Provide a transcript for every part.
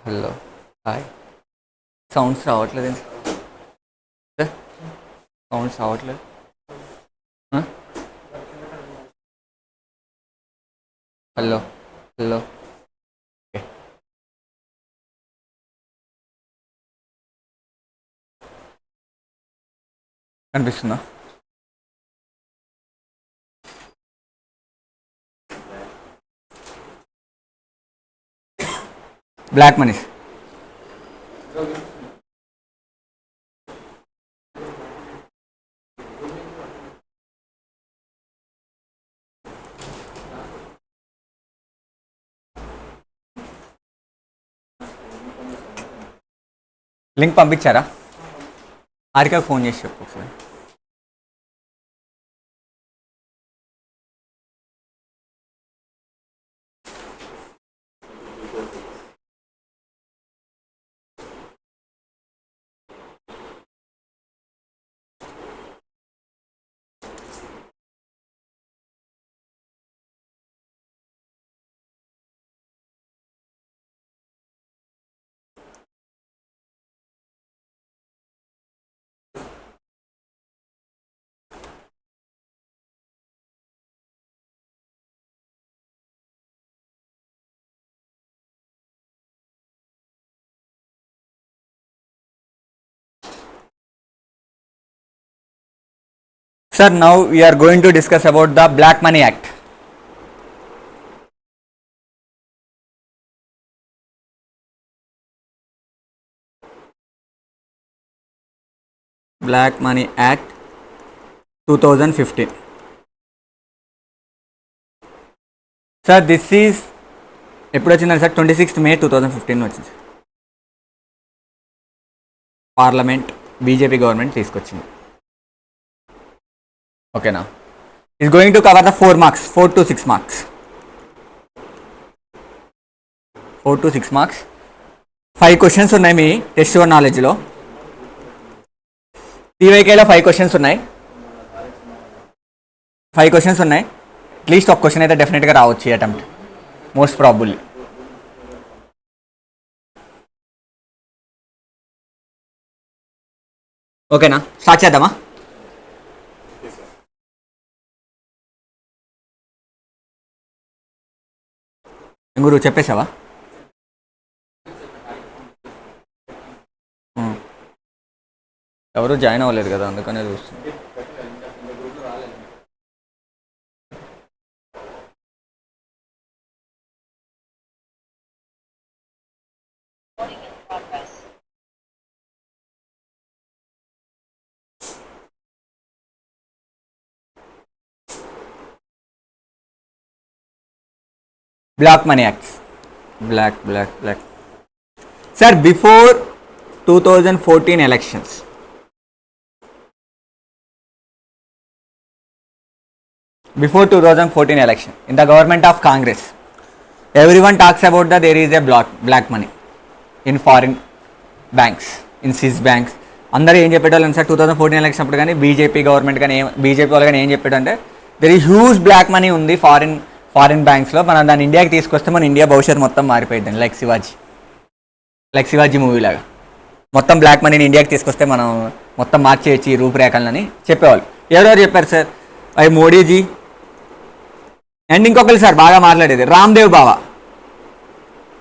Hello hi. Sounds రావట్లేదు sir, sounds రావట్లేదు. Hello hello. Okay, కనిపిస్తుందా? బ్లాక్ మనీస్. లింక్ పంపించారా? హారికకు ఫోన్ చేసి చెప్పు ఒకసారి. Sir, now we are going to discuss about the Black Money Act. Black Money Act 2015. Sir, this is ఎప్పుడు వచ్చిందండి sir? 26th May 2015 వచ్చింది. పార్లమెంట్ బీజేపీ గవర్నమెంట్ తీసుకొచ్చింది. ఓకేనా? Is going to cover the 4 marks, 4 to 6 marks, 4 to 6 marks. 5 questions ఉన్నాయి మీ test 1 నాలెడ్జ్లో. టీవైకేలో 5 questions ఉన్నాయి. 5 questions ఉన్నాయి. At least ఒక question అయితే డెఫినెట్గా రావచ్చు ఈ అటెంప్ట్, మోస్ట్ ప్రాబుల్లీ. ఓకేనా? స్టార్ట్ చేద్దామా? గురు చెప్పేసావా? ఎవరు జాయిన్ అవ్వలేదు కదా, అందుకనే చూస్తుంది. Black Money Acts. Black. Sir, before 2014 elections, in the government of Congress, everyone talks about that there is a black money in foreign banks, in Swiss banks. అందరూ ఏం చెప్పేటోళ్ళు sir 2014 election అప్పుడు కానీ బీజేపీ గవర్నమెంట్ కానీ BJP వాళ్ళు కానీ ఏం చెప్పాడంటే there is huge black money ఉంది ఫారిన్ బ్యాంక్స్లో, మనం దాన్ని ఇండియాకి తీసుకొస్తే మన ఇండియా భవిష్యత్తు మొత్తం మారిపోయింది. లైక్ శివాజీ మూవీ లాగా మొత్తం బ్లాక్ మనీని ఇండియాకి తీసుకొస్తే మనం మొత్తం మార్చేయచ్చు ఈ రూపురేఖలని చెప్పేవాళ్ళు. ఎవరెవరు చెప్పారు సార్? అవి మోడీజీ అండ్ ఇంకొకరు సార్ బాగా మాట్లాడేది రామ్దేవ్ బాబా,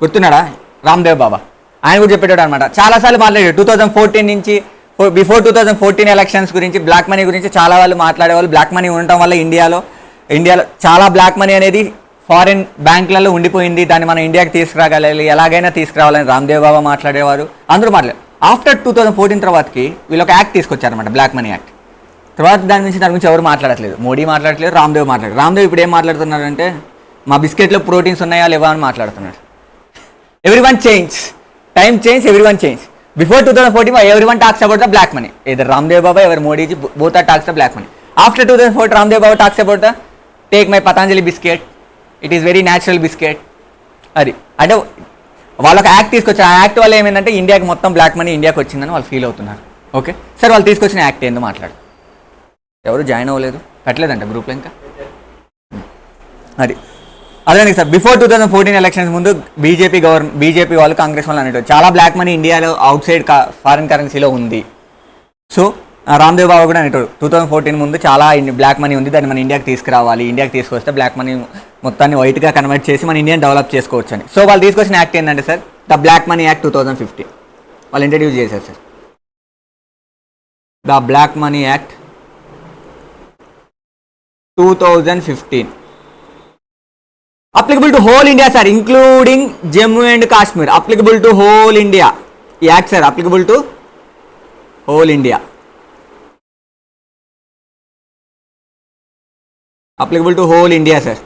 గుర్తున్నాడా? రామ్దేవ్ బాబా ఆయన కూడా చెప్పేటాడు అనమాట. చాలాసార్లు మాట్లాడాడు 2014 నుంచి, బిఫోర్ 2014 ఎలక్షన్స్ గురించి, బ్లాక్ మనీ గురించి చాలా వాళ్ళు మాట్లాడేవాళ్ళు. బ్లాక్ మనీ ఉండటం వల్ల ఇండియాలో చాలా బ్లాక్ మనీ అనేది ఫారిన్ బ్యాంకులలో ఉండిపోయింది, దాన్ని మనం ఇండియాకి తీసుకురాగలి, ఎలాగైనా తీసుకురావాలని రామ్దేవ్ బాబా మాట్లాడేవారు, అందరూ మాట్లాడారు. ఆఫ్టర్ 2014 తర్వాతకి వీళ్ళు ఒక యాక్ట్ తీసుకొచ్చారనమాట, బ్లాక్ మనీ యాక్ట్. తర్వాత దాని గురించి ఎవరు మాట్లాడట్లేదు. మోడీ మాట్లాడట్లేదు, రామ్దేవ్ ఇప్పుడు ఏం మాట్లాడుతున్నారంటే మా బిస్కెట్లో ప్రోటీన్స్ ఉన్నాయా లేవా అని మాట్లాడుతున్నాడు. Everyone change, time change, everyone change. Before 2014 everyone talks about the black money, either Ramdev Baba or Modi ji, both are talks the black money. After 2014 Ramdev Baba talks about the take my Patanjali biscuit, it is very natural biscuit. అది అంటే వాళ్ళకి act తీసుకొచ్చారు. ఆ act వల్ల ఏమైందంటే ఇండియాకి మొత్తం black money ఇండియాకి వచ్చిందని వాళ్ళు ఫీల్ అవుతున్నారు. ఓకే సార్, వాళ్ళు తీసుకొచ్చిన యాక్ట్ ఏందో మాట్లాడు. ఎవరు జాయిన్ అవ్వలేదు, పెట్టలేదంట గ్రూప్లో ఇంకా. అది అదే సార్ బిఫోర్ 2014 ఎలక్షన్స్ ముందు బీజేపీ వాళ్ళు కాంగ్రెస్ వాళ్ళు అనేవారు చాలా బ్లాక్ మనీ ఇండియాలో అవుట్ సైడ్ ఫారిన్ కరెన్సీలో ఉంది. సో రామ్దేవ్ బాబా కూడా అనేవారు 2014 ముందు చాలా బ్లాక్ మనీ ఉంది, దాన్ని మన ఇండియాకి తీసుకురావాలి, ఇండియాకి తీసుకొస్తే బ్లాక్ మనీ మొత్తాన్ని వైట్గా కన్వర్ట్ చేసి మన ఇండియాని డెవలప్ చేసుకోవచ్చు అని. సో వాళ్ళు తీసుకొచ్చిన యాక్ట్ ఏంటంటే sir the black money act 2015 వాళ్ళు ఇంట్రడ్యూస్ చేశారు sir. The black money act 2015 applicable to whole India sir, including Jammu and Kashmir. Applicable to whole India. The act sir applicable to whole India. Applicable to whole India sir,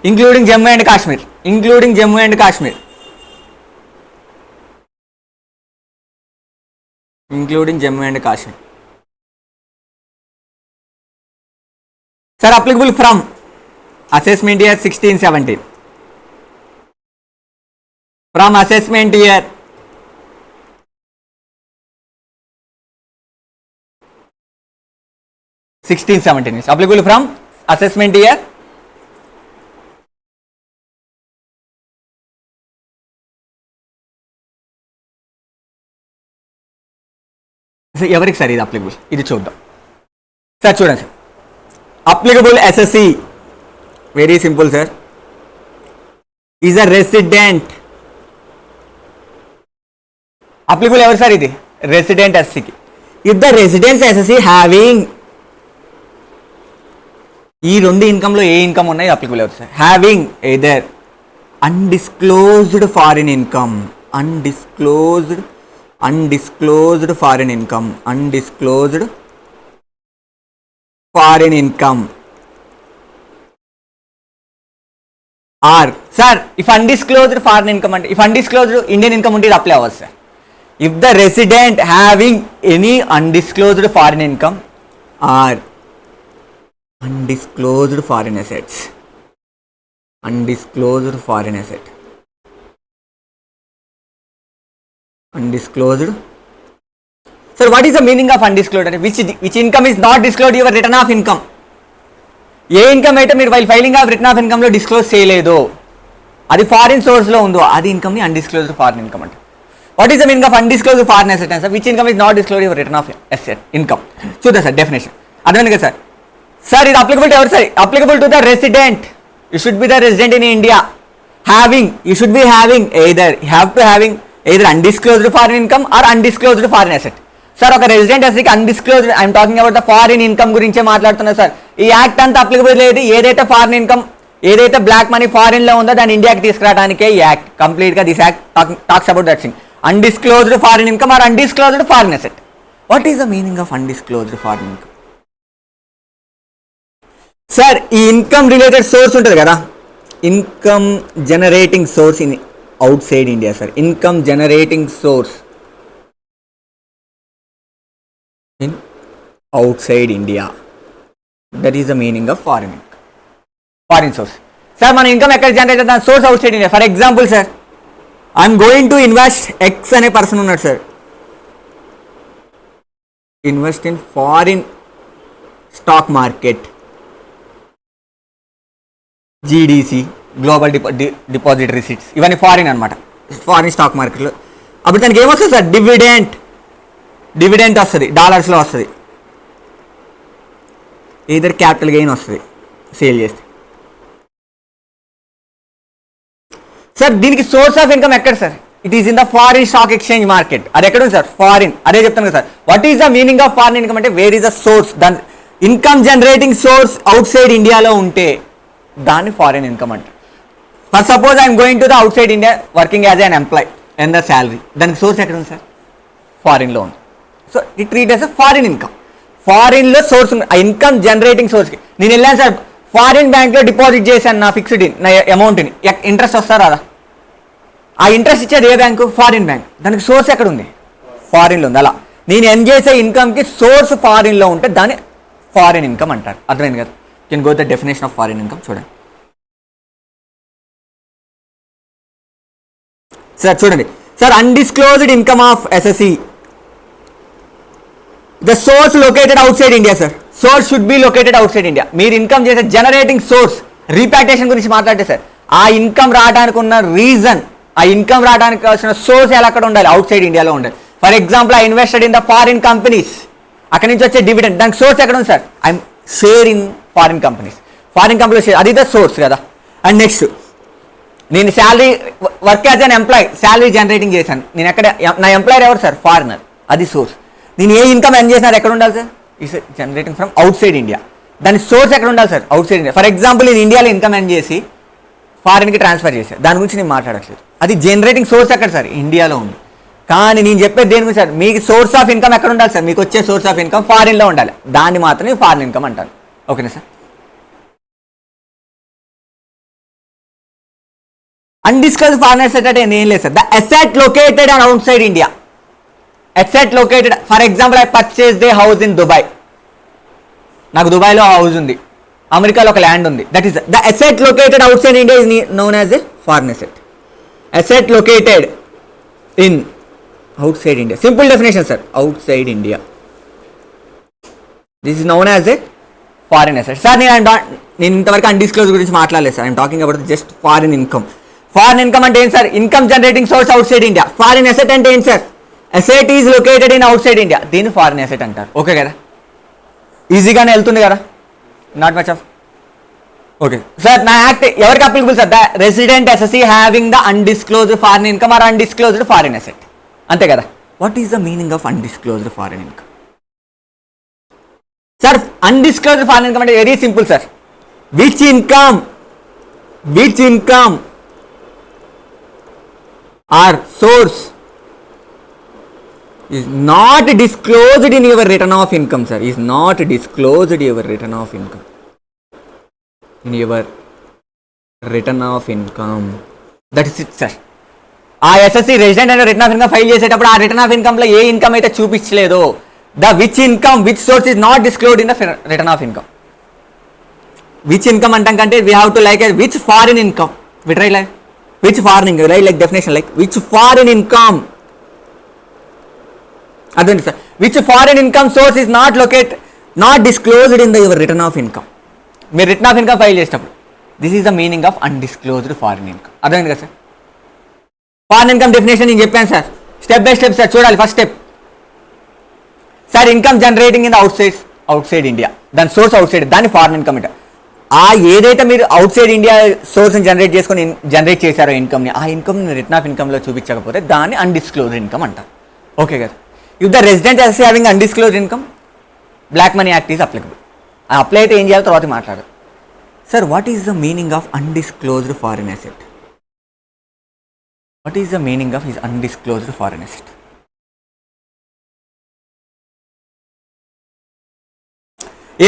including Jammu and Kashmir. Including Jammu and Kashmir. Including Jammu and Kashmir. Sir, applicable from assessment year 16-17. From assessment year 16-17 is applicable from assessment year ఎవరికి sir ఇది applicable? ఇది చూద్దాం sir. చూడండి sir, applicable assessee very simple sir, is a resident. Applicable ఎవరు sir? ఇది resident ఎస్సీకి. If the residence assessee having, ఈ రెండు ఇన్కమ్లో ఏ ఇన్కమ్ ఉన్నాయి అప్లికబుల్ ఎవరు sir? Having either undisclosed foreign income, undisclosed foreign income, undisclosed foreign income, or sir if undisclosed foreign income అంటే ఇఫ్ అన్డిస్క్లోజ్డ్ ఇండియన్ ఇన్కమ్ ఉంటే ఇది అప్లై అవ్వదు sir. If the resident having any undisclosed foreign income or undisclosed foreign assets, undisclosed foreign asset, undisclosed. Sir, what is the meaning of undisclosed? Which income is not disclosed your return of income? ఏ income అయితే మీరు while filing of return of ఇన్కమ్లో disclose చేయలేదో, అది foreign సోర్స్లో ఉందో, అది ఇన్కమ్ని అన్డిస్క్లోజ్డ్ ఫారిన్ ఇన్కమ్ అంటే. What is the meaning of undisclosed foreign asset sir? Which income is not disclose your return of asset income. చూద్దాం సార్ డెఫినేషన్. అర్థమైంది కదా సార్? సార్ ఇది అప్లికబుల్ టు ఎవరు సార్? Applicable to the resident. You should be the resident in India. Having, you should be having either undisclosed foreign income or undisclosed foreign asset. Sir ఒక resident అసెట్కి undisclosed, I'm talking about the foreign income గురించే మాట్లాడుతున్నా sir. ఈ act అంతా applicable లేదు. ఏదైతే foreign income, ఏదైతే black money ఫారిన్లో ఉందో దాన్ని ఇండియాకి తీసుకురావడానికే ఈ యాక్ట్ కంప్లీట్గా. This act talks about that thing, undisclosed foreign income or undisclosed foreign asset. What is the meaning of undisclosed foreign income? Sir ఈ ఇన్కమ్ రిలేటెడ్ సోర్స్ ఉంటుంది కదా, income generating source in outside India sir, income generating source in outside India, that is the meaning of foreign income, foreign source. Sir మన income ఎక్కడ generate అవుతుంది? Source outside India. For example sir, I'm going to invest, X అనే person ఉన్నాడు sir, invest in foreign stock market, GDC, global deposit receipts, ఇవన్నీ foreign అనమాట, foreign stock మార్కెట్లో. అప్పుడు దానికి ఏమొస్తుంది సార్? డివిడెంట్ వస్తుంది, డాలర్స్లో వస్తుంది. ఏదర్ క్యాపిటల్ గెయిన్ వస్తుంది సేల్ చేస్తే. సార్ దీనికి సోర్స్ ఆఫ్ ఇన్కమ్ ఎక్కడ sir? It is in the foreign stock exchange market. అది ఎక్కడ ఉంది సార్? ఫారిన్. అదే చెప్తాను కదా sir. What is the meaning of foreign income అంటే వేర్ ఈస్ ద సోర్స్, దాని income generating source outside ఇండియాలో ఉంటే దాన్ని ఫారిన్ ఇన్కమ్ అంటారు. For suppose I'm going to the outside India working as an employee and the salary, దానికి source ఎక్కడ ఉంది sir? ఫారిన్లో ఉంది. So it treat as a foreign income. ఫారిన్లో సోర్స్ ఉంది. ఆ ఇన్కమ్ జనరేటింగ్ సోర్స్కి నేను వెళ్ళాను సార్, ఫారిన్ బ్యాంక్లో డిపాజిట్ చేశాను నా ఫిక్స్డ్ నా అమౌంట్ని, ఇంట్రెస్ట్ వస్తారా రాదా? ఆ ఇంట్రెస్ట్ ఇచ్చేది ఏ బ్యాంకు? Foreign bank. దానికి సోర్స్ ఎక్కడ ఉంది? ఫారిన్లో ఉంది. అలా నేను ఎర్న్ చేసే ఇన్కమ్కి సోర్స్ ఫారిన్లో ఉంటే దాన్ని ఫారిన్ ఇన్కమ్ అంటారు. అర్థమైంది కదా? Can go the definition of foreign income. చూడండి సార్, చూడండి sir, undisclosed income of SSC, the source located outside India sir. Source should be located outside India. మీరు income చేసే generating source, repatriation గురించి మాట్లాడితే sir, ఆ income రావడానికి ఉన్న reason, ఆ ఇన్కమ్ రావడానికి కావాల్సిన సోర్స్ ఎలా అక్కడ ఉండాలి, అవుట్ సైడ్ ఇండియాలో ఉండాలి. For example I invested in the foreign companies, అక్కడి నుంచి వచ్చే డివిడెండ్, దానికి సోర్స్ ఎక్కడ ఉంది sir, I'm share in foreign companies, foreign కంపెనీలో షేర్, అది ద సోర్స్ కదా. అండ్ నెక్స్ట్ నేను salary work as an employee, salary generating చేశాను, నేను ఎక్కడ, నా ఎంప్లాయర్ ఎవరు సార్, ఫారినర్, అది సోర్స్. నేను ఏ ఇన్కమ్ ఎర్న్ చేసినారు ఎక్కడ ఉండాలి sir, is generating from out side India, దాని సోర్స్ ఎక్కడ ఉండాలి sir, out side India. For example నేను ఇండియాలో ఇన్కమ్ ఎర్న్ చేసి ఫారిన్కి ట్రాన్స్ఫర్ చేశాను, దాని గురించి నేను మాట్లాడట్లేదు, అది జనరేటింగ్ సోర్స్ ఎక్కడ సార్, ఇండియాలో ఉంది. కానీ నేను చెప్పేది దేని గురించి సార్, మీకు సోర్స్ ఆఫ్ ఇన్కమ్ ఎక్కడ ఉండాలి సార్, మీకు వచ్చే సోర్స్ ఆఫ్ ఇన్కమ్ ఫారిన్లో ఉండాలి, దాన్ని మాత్రమే ఫారిన్ ఇన్కమ్ అంటారు. ఓకేనా సార్. అన్డిస్కస్ ఫారిన్ అసెట్ అంటే ఏం లేదు sir, the asset located and out side India, asset located, for example I purchase they house in Dubai, నాకు దుబాయ్లో హౌస్ ఉంది, అమెరికాలో ఒక ల్యాండ్ ఉంది, that is the asset located outside India is known as a foreign asset. Asset located in outside India, simple definition sir, out side India, this is known as a foreign asset. Sir నేను ఇంతవరకు అన్డిస్క్లోజ్ గురించి మాట్లాడలేదు sir, I'm talking about just foreign income. Foreign income అంటే ఏంటి sir, income generating source outside India. Foreign asset అంటే ఏంటి sir, asset is located in outside India, దీన్ని foreign asset అంటారు. ఓకే కదా, ఈజీగానే వెళ్తుంది కదా, not much of. Okay sir, నా యాక్ట్ ఎవరికి applicable sir, the resident SSC having the undisclosed foreign income or undisclosed foreign asset, అంతే కదా. What is the meaning of undisclosed foreign income sir? Undisclosed foreign income అంటే very simple sir, which income or source is not disclosed in your return of income sir, is not disclosed in your return of income, in your return of income, that is it sir. ఆ assessee resident and return of income file చేసేటప్పుడు ఆ return of ఇన్కమ్లో ఏ income అయితే చూపించలేదో, the which income which source is not disclosed in the return of income. Which income అంటాం కంటే we have to like which foreign income, we try like which foreign income, right like definition like which foreign income, అదండి sir, which foreign income source is not disclosed in the your return of income. మీరు return of income file చేసేటప్పుడు this is the meaning of undisclosed foreign income. అర్థమైంది కదా sir. Foreign income definition నేను చెప్పాను sir, step by step sir చూడాలి. First step sir, income generating in outside India, దాని source outside, దాన్ని foreign income అంటారు. ఆ ఏదైతే మీరు అవుట్ సైడ్ ఇండియా సోర్స్ని జనరేట్ చేశారో ఇన్కమ్ని, ఆ ఇన్కమ్ని రిటర్న్ ఆఫ్ ఇన్కమ్లో చూపించకపోతే దాన్ని అన్డిస్క్లోజ్డ్ ఇన్కమ్ అంటారు. ఓకే కదా. If the resident is having undisclosed income, black money act is applicable. Apply అయితే ఏం చేయాలో తర్వాత మాట్లాడదు. Sir, what is the meaning of undisclosed foreign asset? What is the meaning of his undisclosed foreign asset?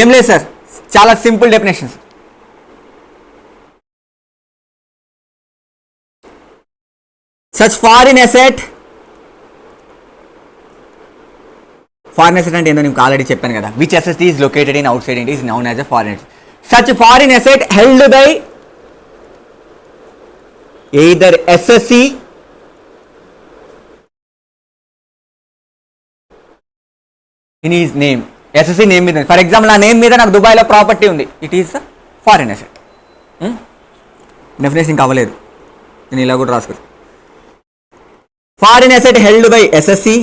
ఏం లేదు sir, చాలా simple definitions. Such foreign asset అంటే ఏందో నేను ఆల్రెడీ చెప్పాను కదా, which asset is located in outside India is known as a foreign asset. Such foreign asset held by either SSC in his name, assessee name మీద, for example నా name మీద నాకు దుబాయ్లో ప్రాపర్టీ ఉంది, it is foreign asset. Definition ఇంకా అవ్వలేదు, నేను ఇలా కూడా రాసుకోవచ్చు. Foreign asset held by assessee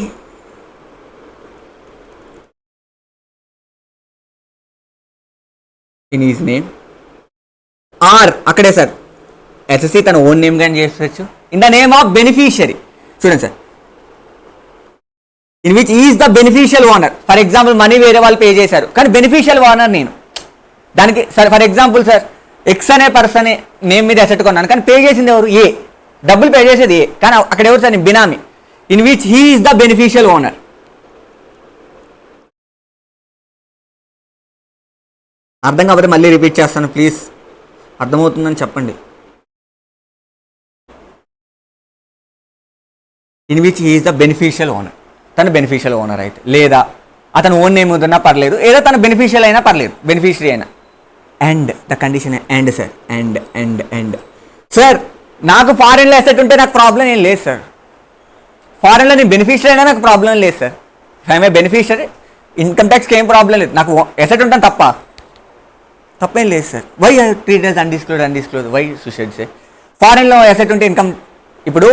in his name or, అక్కడే సార్ ఎస్ఎస్సి తన ఓన్ నేమ్ కానీ చేసుకోవచ్చు, in the name of beneficiary. చూడండి sir, in which is the beneficial owner. For example money వేరే వాళ్ళు పే చేశారు, కానీ బెనిఫిషియల్ ఓనర్ నేను. దానికి sir for example sir, X అనే పర్సన్ నేమ్ మీద అసెట్ కొన్నాను, కానీ పే చేసింది ఎవరు? ఏ. డబ్బులు పే చేసేది ఏ, కానీ అక్కడ ఎవరు sir? Benami. In which he is the beneficial owner. అర్థం కాబట్టి మళ్ళీ రిపీట్ చేస్తాను ప్లీజ్, అర్థమవుతుందని చెప్పండి. In which he is the beneficial owner, తను బెనిఫిషియల్ ఓనర్ అయితే, లేదా అతను ఓన్ నేమ్ ఉన్నా పర్లేదు, ఏదో తను బెనిఫిషియల్ అయినా పర్లేదు, బెనిఫిషియరీ అయినా. And the condition and sir, and sir, నాకు ఫారెన్లో అసెట్ ఉంటే నాకు ప్రాబ్లం ఏం లేదు సార్. ఫారెన్లో నేను బెనిఫిషియరీ అయినా నాకు ప్రాబ్లం లేదు sir. I'm a beneficiary, income ట్యాక్స్కి ఏం ప్రాబ్లం లేదు, నాకు అసెట్ ఉంటాను తప్పేం లేదు sir. Why treat as undisclosed, why should say ఫారెన్లో ఎసెట్ ఉంటే ఇన్కమ్, ఇప్పుడు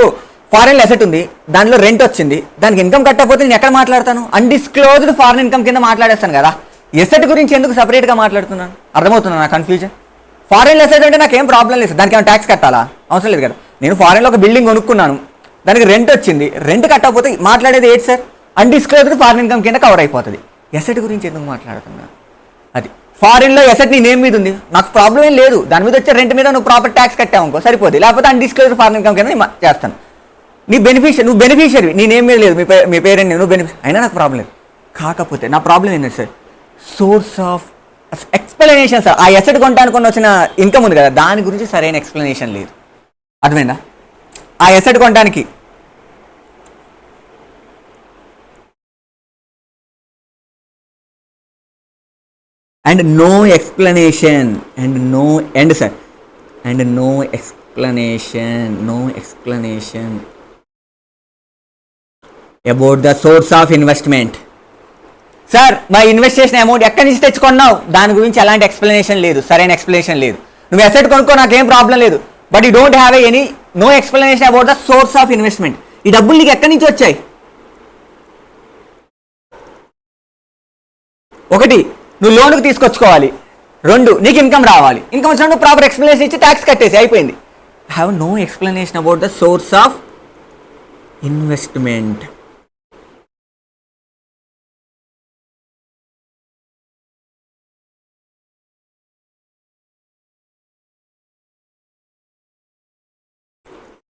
ఫారెన్లో ఎసెట్ ఉంది, దానిలో రెంట్ వచ్చింది, దానికి ఇన్కమ్ కట్టకపోతే నేను ఎక్కడ మాట్లాడతాను? అన్డిస్క్లోజ్డ్ ఫారెన్ ఇన్కమ్ కింద మాట్లాడేస్తాను కదా. ఎసెట్ గురించి ఎందుకు సపరేట్గా మాట్లాడుతున్నాను? అర్థమవుతున్నా నా కన్ఫ్యూజన్? ఫారెన్ ఎసెట్ అంటే నాకు ఏం ప్రాబ్లం లేదు, దానికి ఏమైనా ట్యాక్స్ కట్టాలా? అవసరం లేదు కదా. నేను ఫారెన్లో ఒక బిల్డింగ్ కొనుక్కున్నాను, దానికి రెంట్ వచ్చింది, రెంట్ కట్టకపోతే మాట్లాడేది ఏంటి సార్? అన్డిస్క్లోజ్డ్ ఫారెన్ ఇన్కమ్ కింద కవర్ అయిపోతుంది. ఎసెట్ గురించి ఎందుకు మాట్లాడుతున్నాను? అది ఫారిన్లో ఎసెట్ నీ నేమ్ మీద ఉంది, నాకు ప్రాబ్లం ఏం లేదు, దాని మీద వచ్చే రెంట్ మీద నువ్వు ప్రాపర్ ట్యాక్స్ కట్టావు అనుకో సరిపోతుంది, లేకపోతే అన్డిస్క్లోజ్డ్ ఫారెన్ ఇన్కమ్ కింద నేను చేస్తాను. నువ్వు బెనిఫిషియరీ, నీ నేమ్ మీద లేదు, మీ పేరెంట్ నువ్వు బెనిఫిషియరీ అయినా నాకు ప్రాబ్లం లేదు. కాకపోతే నా ప్రాబ్లం ఏంటంటే sir, source of explanation sir. ఆ ఎసెట్ కొనడానికి వచ్చిన ఇన్కమ్ ఉంది కదా, దాని గురించి సరైన ఎక్స్ప్లెనేషన్ లేదు. అర్థమైందా? ఆ ఎసెట్ కొనడానికి and no explanation about the source of investment. Sir మా ఇన్వెస్ట్ చేసిన అమౌంట్ ఎక్కడి నుంచి తెచ్చుకున్నావు, దాని గురించి ఎలాంటి ఎక్స్ప్లెనేషన్ లేదు, సరైన ఎక్స్ప్లెనేషన్ లేదు. నువ్వు ఎసెట్ కొనుక్కో, నాకేం ప్రాబ్లం లేదు, but you don't have no explanation about the source of investment. ఈ డబ్బులు నీకు ఎక్కడి నుంచి వచ్చాయి? ఒకటి, నువ్వు లోన్కి తీసుకొచ్చుకోవాలి. రెండు, నీకు ఇన్కమ్ రావాలి. ఇన్కమ్ వచ్చినప్పుడు నువ్వు ప్రాపర్ ఎక్స్ప్లెనేషన్ ఇచ్చి ట్యాక్స్ కట్టేసి అయిపోయింది. Have no explanation about the source of investment.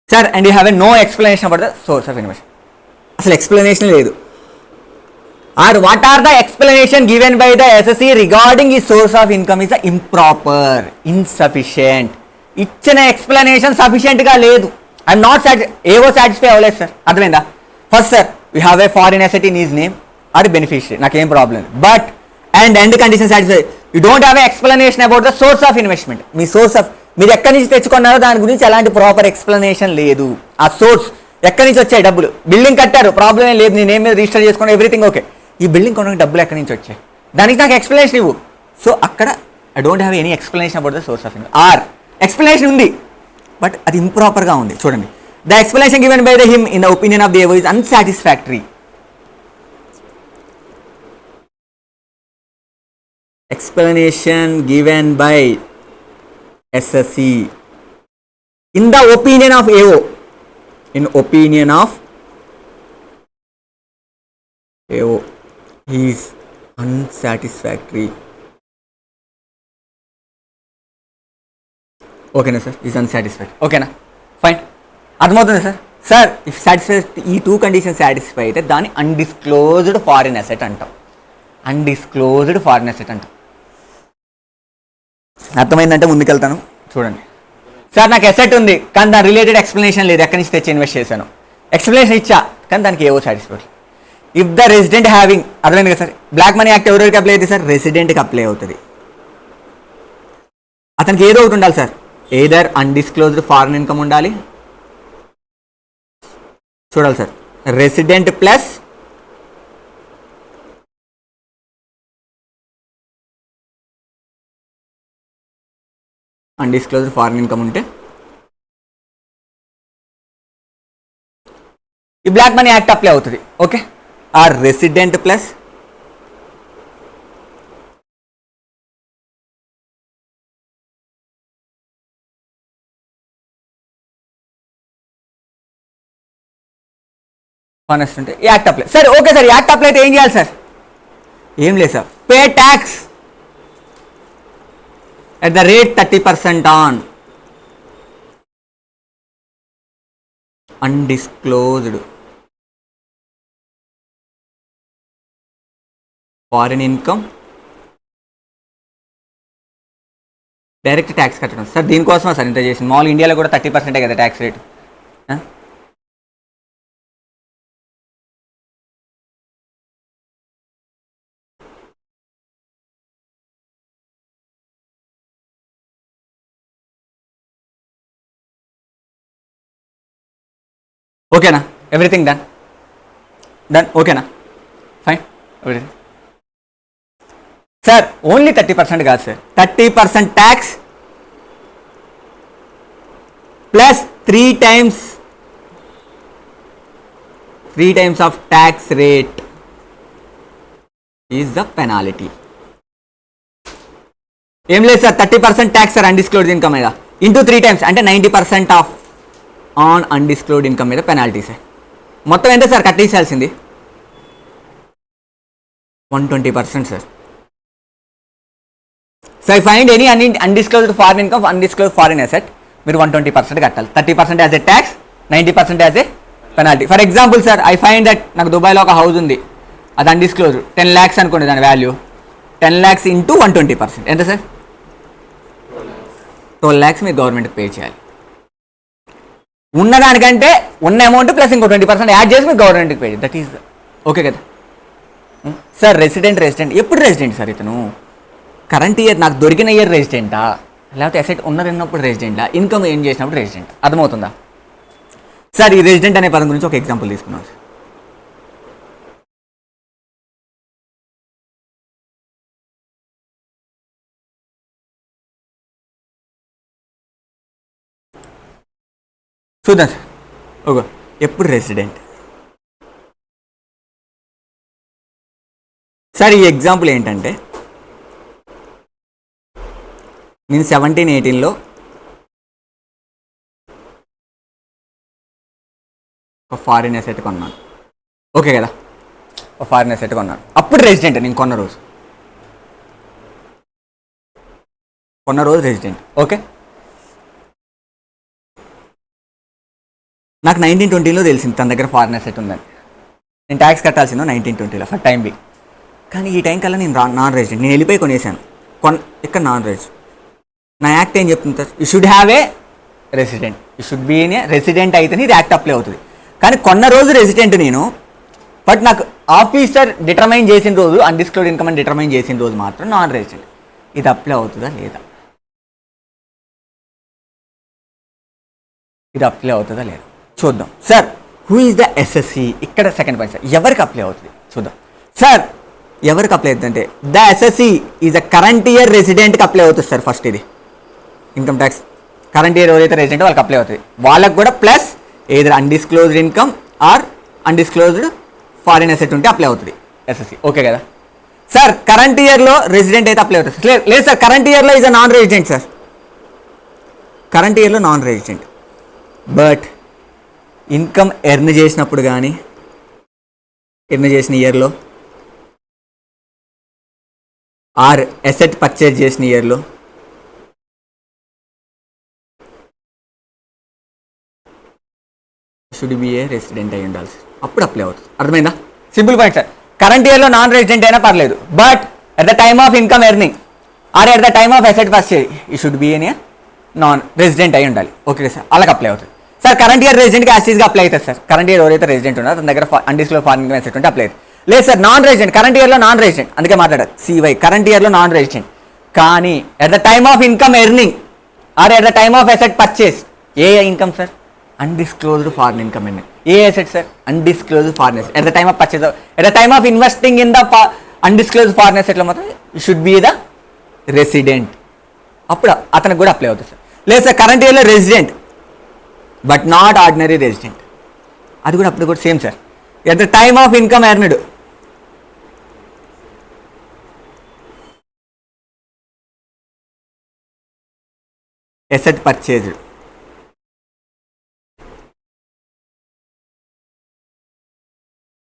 Sir and you have no explanation about the source of investment. అసలు ఎక్స్ప్లెనేషన్ లేదు. Or what are the explanation given by the SSC regarding the source of income is improper, insufficient. ఇచ్చిన explanation సఫిషియెంట్గా లేదు. I'm not AO satisfy అవ్వలేదు sir. అర్థమైందా? First sir, we have a foreign asset in his name or beneficiary, నాకేం problem. But and condition satisfy, you don't have explanation about the source of investment. మీ source of, మీరు ఎక్కడి నుంచి తెచ్చుకున్నారో దాని గురించి ఎలాంటి ప్రాపర్ ఎక్స్ప్లెనేషన్ లేదు. ఆ సోర్స్ ఎక్కడి నుంచి వచ్చాయి డబ్బులు? బిల్డింగ్ కట్టారు, ప్రాబ్లం ఏం లేదు, నేను ఏం మీద రిజిస్టర్ చేసుకున్నా, ఎవ్రీథింగ్ ఓకే. ఈ బిల్డింగ్ కొనడానికి డబ్బులు ఎక్కడి నుంచి వచ్చాయి, దానికి నాకు ఎక్స్ప్లెనేషన్ ఇవ్వు. సో అక్కడ I don't have any explanation about the source of income. Or explanation ఉంది బట్ అది ఇంప్రాపర్గా ఉంది. చూడండి, the explanation given by the him in the opinion of the above is unsatisfactory. Explanation given by SSC in the opinion of AO, in opinion of AO is unsatisfactory. ఓకేనా sir? Is unsatisfied. ఓకేనా, fine, అర్థమవుతుంది sir. Sir if satisfied, ఈ two condition satisfy అయితే దాన్ని undisclosed foreign asset అంటాం. Undisclosed foreign asset అంటాం. అర్థమైందంటే ముందుకెళ్తాను. చూడండి సార్, నాకు అసెట్ ఉంది కానీ దాని రిలేటెడ్ ఎక్స్ప్లెనేషన్ లేదు, ఎక్కడి నుంచి తెచ్చి ఇన్వెస్ట్ చేశాను. ఎక్స్ప్లెనేషన్ ఇచ్చా కానీ దానికి ఏవో satisfied. If the resident having, అర్థమైంది కదా సార్? బ్లాక్ మనీ యాక్ట్ ఎవరికి అప్లై అవుతుంది సార్? రెసిడెంట్కి అప్లై అవుతుంది. అతనికి ఏదో ఒకటి ఉండాలి sir, either undisclosed foreign income ఉండాలి. చూడాలి sir, resident plus undisclosed foreign income ఉంటే ఈ బ్లాక్ మనీ యాక్ట్ అప్లై అవుతుంది. ఓకే, ఆ రెసిడెంట్ ప్లస్ హానెస్ట్ ఉంటే యాక్ట్ అప్లై. సరే ఓకే సార్, యాక్ట్ అప్లై అయితే ఏం చేయాలి సార్? ఏం లేదు sir, pay tax at the rate 30% on undisclosed foreign income, direct tax కట్టడం. సార్ దీనికోసమా సార్ ఇంత చేసింది? మామూలు ఇండియాలో కూడా 30% కదా ట్యాక్స్ రేట్. ఓకేనా, ఎవ్రీథింగ్ డన్ డన్. ఓకేనా, ఫైన్, ఎవ్రీథింగ్. సార్ ఓన్లీ 30% కాదు sir, 30% tax plus three times of tax rate is the penalty. ఏం లేదు sir, 30% tax sir undisclosed income మీద ఇంటూ 3 times అంటే 90% ఆఫ్ ఆన్ అన్డిస్క్లోజ్డ్ ఇన్కమ్ మీద penalty sir. మొత్తం ఎంత sir కట్టేసాల్సింది? 120% sir. So I find any undisclosed foreign income, undisclosed foreign asset, మీరు 120% కట్టాలి. 30% as a tax, 90% as a penalty. For example sir, I find that నాకు దుబాయ్లో ఒక house ఉంది, అది అన్డిస్క్లోజ్డ్, 10 lakhs అనుకోండి దాని వాల్యూ. 10 lakhs ఇంటూ 120% ఎంత సార్? 12 lakhs మీరు గవర్నమెంట్కి పే చేయాలి. ఉన్నదానికంటే ఉన్న అమౌంట్ ప్లస్ ఇంకో 20% యాడ్ చేసి మీరు గవర్నమెంట్కి పే చేయాలి. దట్ ఈస్ ఓకే కదా సార్? రెసిడెంట్ ఎప్పుడు రెసిడెంట్ సార్ ఇతను? కరెంట్ ఇయర్ నాకు దొరికిన ఇయర్ రెసిడెంటా, లేకపోతే అసెట్ ఉన్నప్పుడు రెసిడెంటా, ఇన్కమ్ ఏం చేసినప్పుడు రెసిడెంట్? అర్థమవుతుందా సార్? ఈ రెసిడెంట్ అనే పదం గురించి ఒక ఎగ్జాంపుల్ తీసుకున్నాం సార్. చూద్దాం సార్. ఓకే, ఎప్పుడు రెసిడెంట్ సార్? ఈ ఎగ్జాంపుల్ ఏంటంటే నేను 17-18లో ఒక ఫారిన్ అసెట్ కొన్నాను, ఓకే కదా? ఒక ఫారిన్ అసెట్ కొన్నాను, అప్పుడు రెసిడెంట్. నేను కొన్న రోజు రెసిడెంట్, ఓకే? నాకు 1920లో తెలిసింది తన దగ్గర ఫారిన్ అసెట్ ఉందని. నేను ట్యాక్స్ కట్టాల్సిందో 1920లో ఫర్ టైం బి. కానీ ఈ టైం కల్లా నేను నాన్ రెసిడెంట్, నేను వెళ్ళిపోయి కొనేసాను. ఇక్కడ నాన్ రెసిడెంట్. నా యాక్ట్ ఏం చెప్తుంది sir? You should have a resident, you should be in a resident అయితేనే ఇది యాక్ట్ అప్లై అవుతుంది. కానీ కొన్న రోజు రెసిడెంట్ నేను, బట్ నాకు ఆఫీసర్ డిటర్మైన్ చేసిన రోజు, అన్డిస్క్లోజ్డ్ ఇన్కమ్ అని డిటర్మైన్ చేసిన రోజు మాత్రం నాన్ రెసిడెంట్. ఇది అప్లై అవుతుందా లేదా? చూద్దాం sir. Who is the SSC? ఇక్కడ సెకండ్ పాయింట్ సార్, ఎవరికి అప్లై అవుతుంది చూద్దాం సార్. ఎవరికి అప్లై అవుతుంది అంటే the SSC is the current year రెసిడెంట్కి అప్లై అవుతుంది సార్. ఫస్ట్ ఇది ఇన్కమ్ ట్యాక్స్ కరెంట్ ఇయర్ ఎవరైతే రెసిడెంట్ వాళ్ళకి అప్లై అవుతుంది. వాళ్ళకి కూడా ప్లస్ ఏదైనా undisclosed income or undisclosed foreign asset ఉంటే అప్లై అవుతుంది ఎస్ఎస్సి, ఓకే కదా సార్? కరెంట్ ఇయర్లో రెసిడెంట్ అయితే అప్లై అవుతుంది. లేదు సార్, కరెంట్ ఇయర్లో is a non resident sir. Current ఇయర్లో non resident, but income earn చేసినప్పుడు కానీ, ఎర్న్ చేసిన ఇయర్లో ఆర్ అసెట్ పర్చేజ్ చేసిన ఇయర్లో షుడ్ బి ఏ రెసిడెంట్ అయి ఉండాలి, అప్పుడు అప్లై అవుతుంది. అర్థమైందా? Simple point sir. కరెంట్ ఇయర్లో నాన్ రెసిడెంట్ అయినా పర్లేదు, but at the time of income earning or at the time of asset purchase he should be a non resident అయి ఉండాలి, ఓకే సార్? అలాగ అప్లై అవుతుంది సార్. కరెంట్ ఇయర్ రెసిడెంట్కి యాస్టీస్గా apply అవుతుంది సార్. కరెంట్ ఇయర్ ఎవరైతే రెసిడెంట్ ఉన్నారో తన దగ్గర అన్డిస్క్లోజ్డ్ ఫారిన్ ఇన్కమ్ అసెట్ ఉంటే అప్లై అవుతుంది. లేదు సార్, నాన్ రెసిడెంట్, కరెంట్ ఇయర్లో నాన్ రెసిడెంట్, అందుకే మాట్లాడారు సివై. కరెంట్ ఇయర్లో నాన్ రెసిడెంట్ కానీ at the time of income earning or at the time of asset purchase ఏ income sir? Undisclosed foreign income earning. ఏ asset sir? Undisclosed foreign asset. At the time of purchase, at the time of investing in the undisclosed foreign అసెట్లో మాత్రం should be the resident, అప్పుడు అతనికి కూడా apply అవుతుంది sir. లేదు sir, current ఇయర్లో resident but not ordinary resident, అది కూడా అప్పుడు కూడా same sir. At the time of income earned asset purchased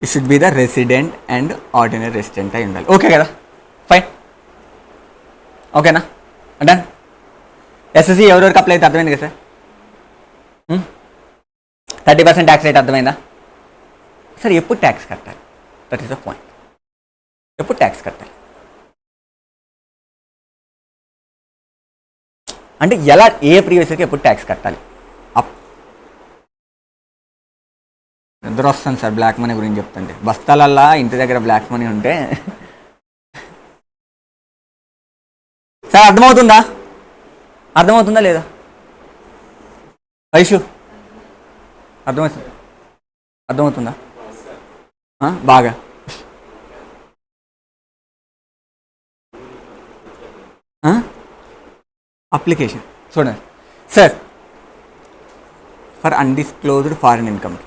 it should be the resident and ordinary resident అయి ఉండాలి, ఓకే కదా? ఫైన్, ఓకేనా? డన్. ఎస్ఎస్సి ఎవరెవరికి అప్లై అయితే అర్థమైంది కదా సార్? 30% ట్యాక్స్ రేట్ అర్థమైందా సార్? ఎప్పుడు ట్యాక్స్ కట్టాలి? That is the point. ఎప్పుడు ట్యాక్స్ కట్టాలి అంటే ఎలా, ఏ ప్రీవియస్ ఇయర్కి ఎప్పుడు ట్యాక్స్ కట్టాలి? నిద్ర వస్తుంది సార్ బ్లాక్ మనీ గురించి చెప్తుంటే. బస్తాలల్లా ఇంటి దగ్గర బ్లాక్ మనీ ఉంటే సార్ అర్థమవుతుందా లేదా? వైషు అర్థమవుతుందా బాగా? అప్లికేషన్ చూడండి sir. For undisclosed foreign income.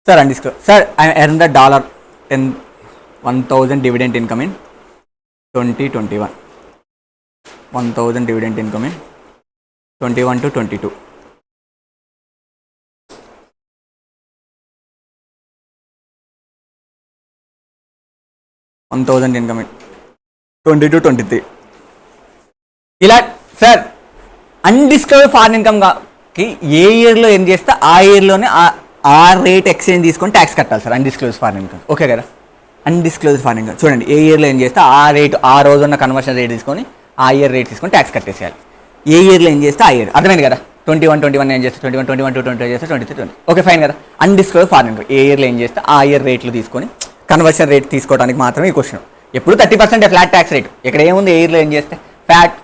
Sir, undisclosed. Sir, I earned the dollar 1,000 dividend income in 2021. 1,000 dividend income in 21 to 22. $1,000 income in 22 23. ఇలా సార్ అన్డిస్క్లోజ్డ్ ఫారిన్ ఇన్కమ్కి ఏ ఇయర్లో ఏం చేస్తే ఆ ఇయర్లోనే ఆ రేట్ ఎక్స్చేంజ్ తీసుకొని ట్యాక్స్ కట్టాలి సార్. అన్డిస్క్లోజ్ ఫారిన్ ఇన్కమ్ ఓకే కదా. అన్డిస్క్లోజ్ foreign income చూడండి, ఏ ఇయర్లో ఏం చేస్తే ఆ రేటు ఆ రోజున్న కన్వర్షన్ రేట్ తీసుకొని ఆ ఇయర్ రేట్ తీసుకొని ట్యాక్స్ కట్టేసేయాలి. ఏ ఇయర్లో ఏం చేస్తే ఆ ఇయర్ అర్థమైంది కదా. 21 ఏం చేస్తే 21 to 20 చేస్తే 23 ఓకే ఫైన్ కదా. అన్డిస్క్లోజ్ ఫారిన్ ఇన్కమ్ ఏ ఇయర్లో ఏం చేస్తే ఆ ఇయర్ రేట్లు తీసుకొని కన్వర్షన్ రేట్ తీసుకోవడానికి మాత్రమే ఈ క్వశ్చన్. ఎప్పుడు 30% ఫ్లాట్ ట్యాక్స్ రేట్. ఇక్కడ ఏముంది, ఏ ఇయర్లో ఏం చేస్తే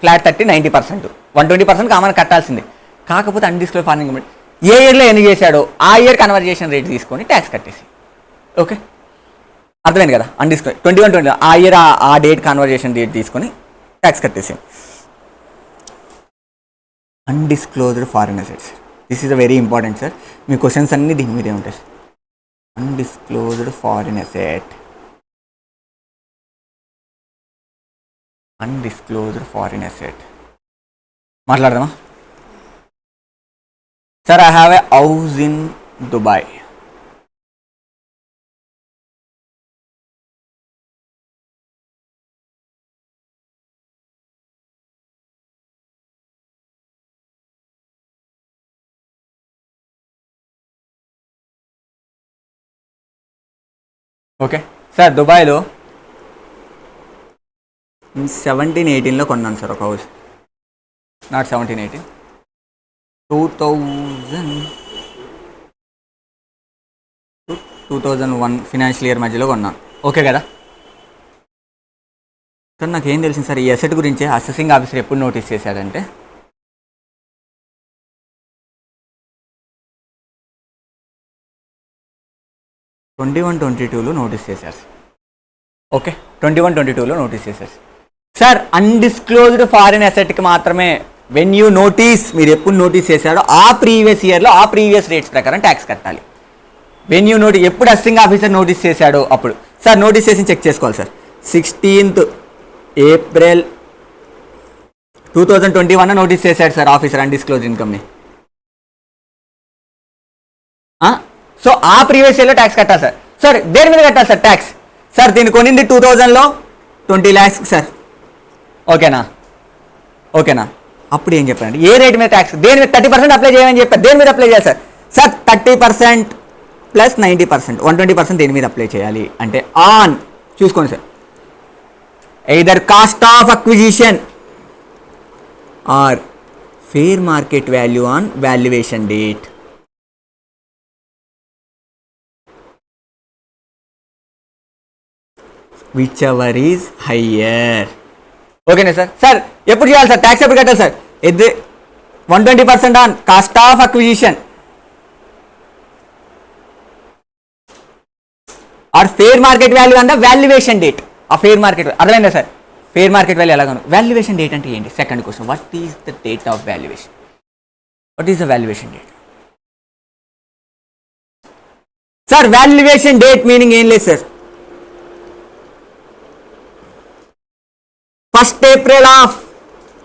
ఫ్లాట్ 30 90%, 120% కామన్ కట్టాల్సిందే. కాకపోతే అన్డిస్క్లోజ్ ఫారిన్ ఇన్కమ్ ఏ ఇయర్లో ఎన్ని చేశాడో ఆ ఇయర్ కన్వర్జేషన్ రేట్ తీసుకొని ట్యాక్స్ కట్టేసి ఓకే అర్థమైంది కదా. అన్డిస్క్లోజ్ 21 ఆ ఇయర్ ఆ డేట్ కన్వర్జేషన్ డేట్ తీసుకొని ట్యాక్స్ కట్టేసి. Undisclosed foreign assets, this is a very important sir. మీ క్వశ్చన్స్ అన్నీ దీని మీదే ఉంటాయి. Undisclosed foreign asset, undisclosed foreign asset మాట్లాడదామా sir? I have a house in Dubai. Okay sir, దుబాయ్లో 17-18లో కొన్నాను సార్ ఒక హౌస్. నాట్ 17-18, 2001 ఫినాన్షియల్ ఇయర్ మధ్యలో కొన్నాను ఓకే కదా. సార్ నాకేం తెలిసింది సార్ ఈ అసెట్ గురించి అసెసింగ్ ఆఫీసర్ ఎప్పుడు నోటీస్ చేశాడంటే 21-22లో నోటీస్ చేశారు ఓకే. 21-22లో నోటీస్ చేశారు సార్. అన్డిస్క్లోజ్డ్ ఫారిన్ అసెట్కి మాత్రమే వెన్ యూ నోటీస్, మీరు ఎప్పుడు నోటీస్ చేశాడో ఆ ప్రీవియస్ ఇయర్లో ఆ ప్రీవియస్ రేట్స్ ప్రకారం ట్యాక్స్ కట్టాలి. వెన్ యూ నోటీస్ ఎప్పుడు అసెసింగ్ ఆఫీసర్ నోటీస్ చేశాడో అప్పుడు సార్ నోటీస్ చేసి చెక్ చేసుకోవాలి సార్. 16th April 2021 నోటీస్ చేశాడు సార్ ఆఫీసర్ అన్డిస్క్లోజ్డ్ ఇన్కమ్ని. సో ఆ ప్రీవియస్ ఇయర్లో ట్యాక్స్ కట్టాలి సార్. సార్ దేని మీద కట్టాలి సార్ ట్యాక్స్? సార్ దీన్ని కొనింది 2000లో 20 lakhs సార్ ఓకేనా. ఓకేనా, అప్పుడు ఏం చెప్పారండి, ఏ రేట్ మీద ట్యాక్స్, దేని మీద 30% అప్లై చేయమని చెప్పారు. దేని మీద అప్లై చేయాలి సార్? సార్ 30% ప్లస్ 90%, 120% దేని మీద అప్లై చేయాలి అంటే ఆన్ చూసుకోండి sir. Either cost of acquisition or fair market value on valuation date. Whichever is higher ఓకేనా సార్. సార్ ఎప్పుడు చేయాలి సార్ ట్యాక్స్ ఎప్పుడు కట్టాలి sir? 120% on cost of acquisition or fair market value on the valuation date. ఆ fair market అర్థమైందా sir? Fair market value ఎలాగను, valuation date అంటే ఏంటి? Second question, what is the date of valuation? What is the valuation date? Sir valuation date meaning ఏం లేదు sir. 1st April of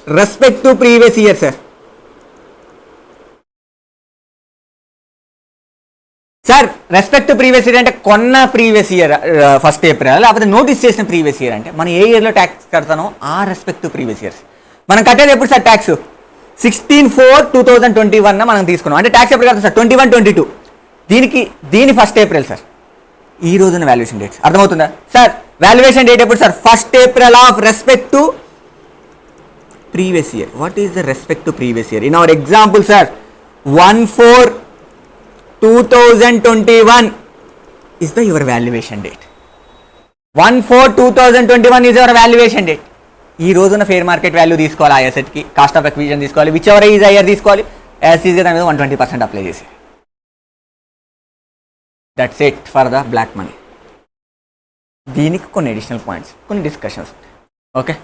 respect to previous year sir. Sir respect to previous year అంటే కొన్న previous year 1st April, లేకపోతే notice చేసిన previous year అంటే మనం ఏ ఇయర్లో tax కడతానో ఆ రెస్పెక్ట్ టు ప్రీవియస్ ఇయర్స్. మనం కట్టేది ఎప్పుడు సార్ ట్యాక్స్? 16/4/2021 మనం తీసుకున్నాం అంటే ట్యాక్స్ ఎప్పుడు కడతాం సార్? 21-22. దీని 1st April సార్. ఈ రోజున వాల్యుయేషన్ డేట్స్ అర్థమవుతుందా సార్? వాల్యుయేషన్ డేట్ ఎప్పుడు sir? 1st April of respect to previous year. What is the respect to previous year? In our example sir 1/4/2021 is your valuation date. 1/4/2021 is your valuation date. ఈ రోజున fair market value తీసుకోవాలి, ఆ అసెట్కి cost of acquisition తీసుకోవాలి, whichever is higher తీసుకోవాలి, as is దాని మీద 120% apply చేసి. That's it for the black money. దీనికి కొన్ని అడిషనల్ పాయింట్స్, కొన్ని డిస్కషన్స్. ఓకే,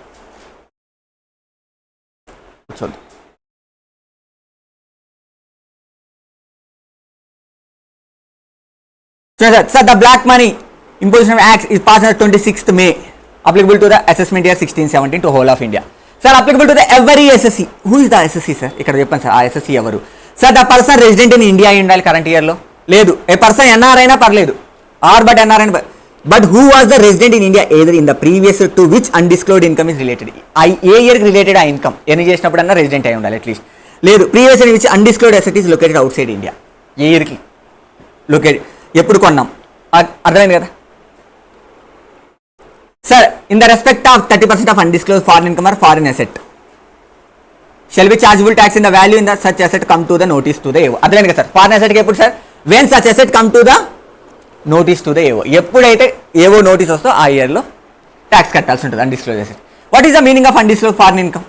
చూద్దాం. Sir, the black money imposition of acts is passed on 26th May, applicable to the assessment year 16-17 to whole of India. Sir, applicable to the every SSC. Who is the SSC, sir? ఇక్కడ చెప్పండి sir, ఆ SSC ఎవరు? Sir, the person resident in India ఉండాలి current ఇయర్లో. లేదు, a person NR అయినా పర్లేదు, or but NR అయినా, but who was the resident in India either in the previous to which undisclosed income is related. ఏ ఇయర్కి related ఆ income ఎన్ని చేసినప్పుడన్నా రెసిడెంట్ అయి ఉండాలి అట్లీస్ట్. లేదు, previous in which undisclosed asset is located outside India. ఏ ఇయర్కి located, ఎప్పుడు కొన్నాం, అర్థమైంది కదా సార్. In the respect of 30% of undisclosed foreign income or foreign asset shall be chargeable tax in the value in the such asset come to the notice to the AO. అర్థమైంది కదా sir. Foreign అసెట్కి ఎప్పుడు sir? When such asset come to the notice to the AO. ఎప్పుడైతే ఏవో notice వస్తో ఆ ఇయర్లో tax కట్టాల్సి ఉంటుంది undisclosed asset. What is the meaning of undisclosed foreign income?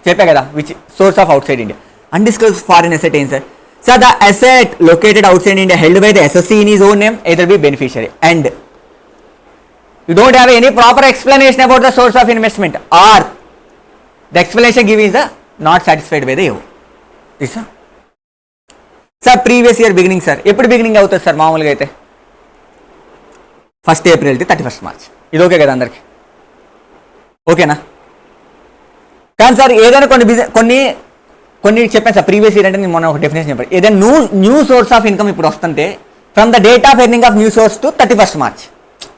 చెప్పా కదా, which source of outside India. Undisclosed foreign asset ఏం sir? So the asset located outside India held by the SSC in his own name, either be beneficiary, and you don't have any proper explanation about the source of investment, or the explanation given is the not satisfied by the EU. This sir, previous year beginning sir, ఎప్పుడు beginning అవుతుంది sir మామూలుగా అయితే? 1st April to 31st March. ఇది okay కదా అందరికి? ఓకేనా? కానీ sir ఏదైనా కొన్ని చెప్పాను సార్, ప్రీవియస్ ఇయర్ అంటే నేను మొన్న ఒక డెఫినేషన్ చెప్పాను. ఏదైనా న్యూ సోర్స్ ఆఫ్ ఇన్కమ్ ఇప్పుడు వస్తుంటే from the date of earning of new source to 31st March.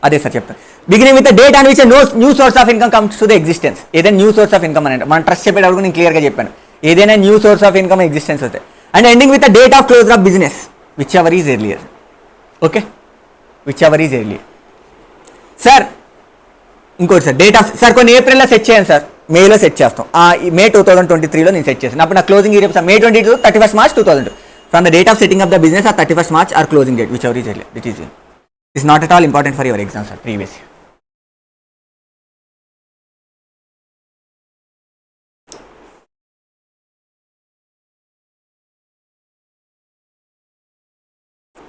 అదే సార్ చెప్తాను. Beginning with the date and which new source of income comes to the existence. ఏదైనా new source of income అని మన trust చెప్పేటప్పుడు నేను క్లియర్గా చెప్పాను. ఏదైనా new source of income existence వస్తాయి. And ending with the date of closure of business whichever is earlier. Okay, whichever is earlier. Sir ఇంకోటి సార్, డేట్ ఆఫ్ సార్ కొన్ని ఏప్రిల్లో సెట్ చేయండి సార్, మేలో సెట్ చేస్తాం. మే 2023లో నేను set చేశాను. అప్పుడు నా closing year sir May 22 31st March 2002. From the date of setting of the business or 31st March or closing date whichever is earlier. That is is not at all important for your exam sir previous.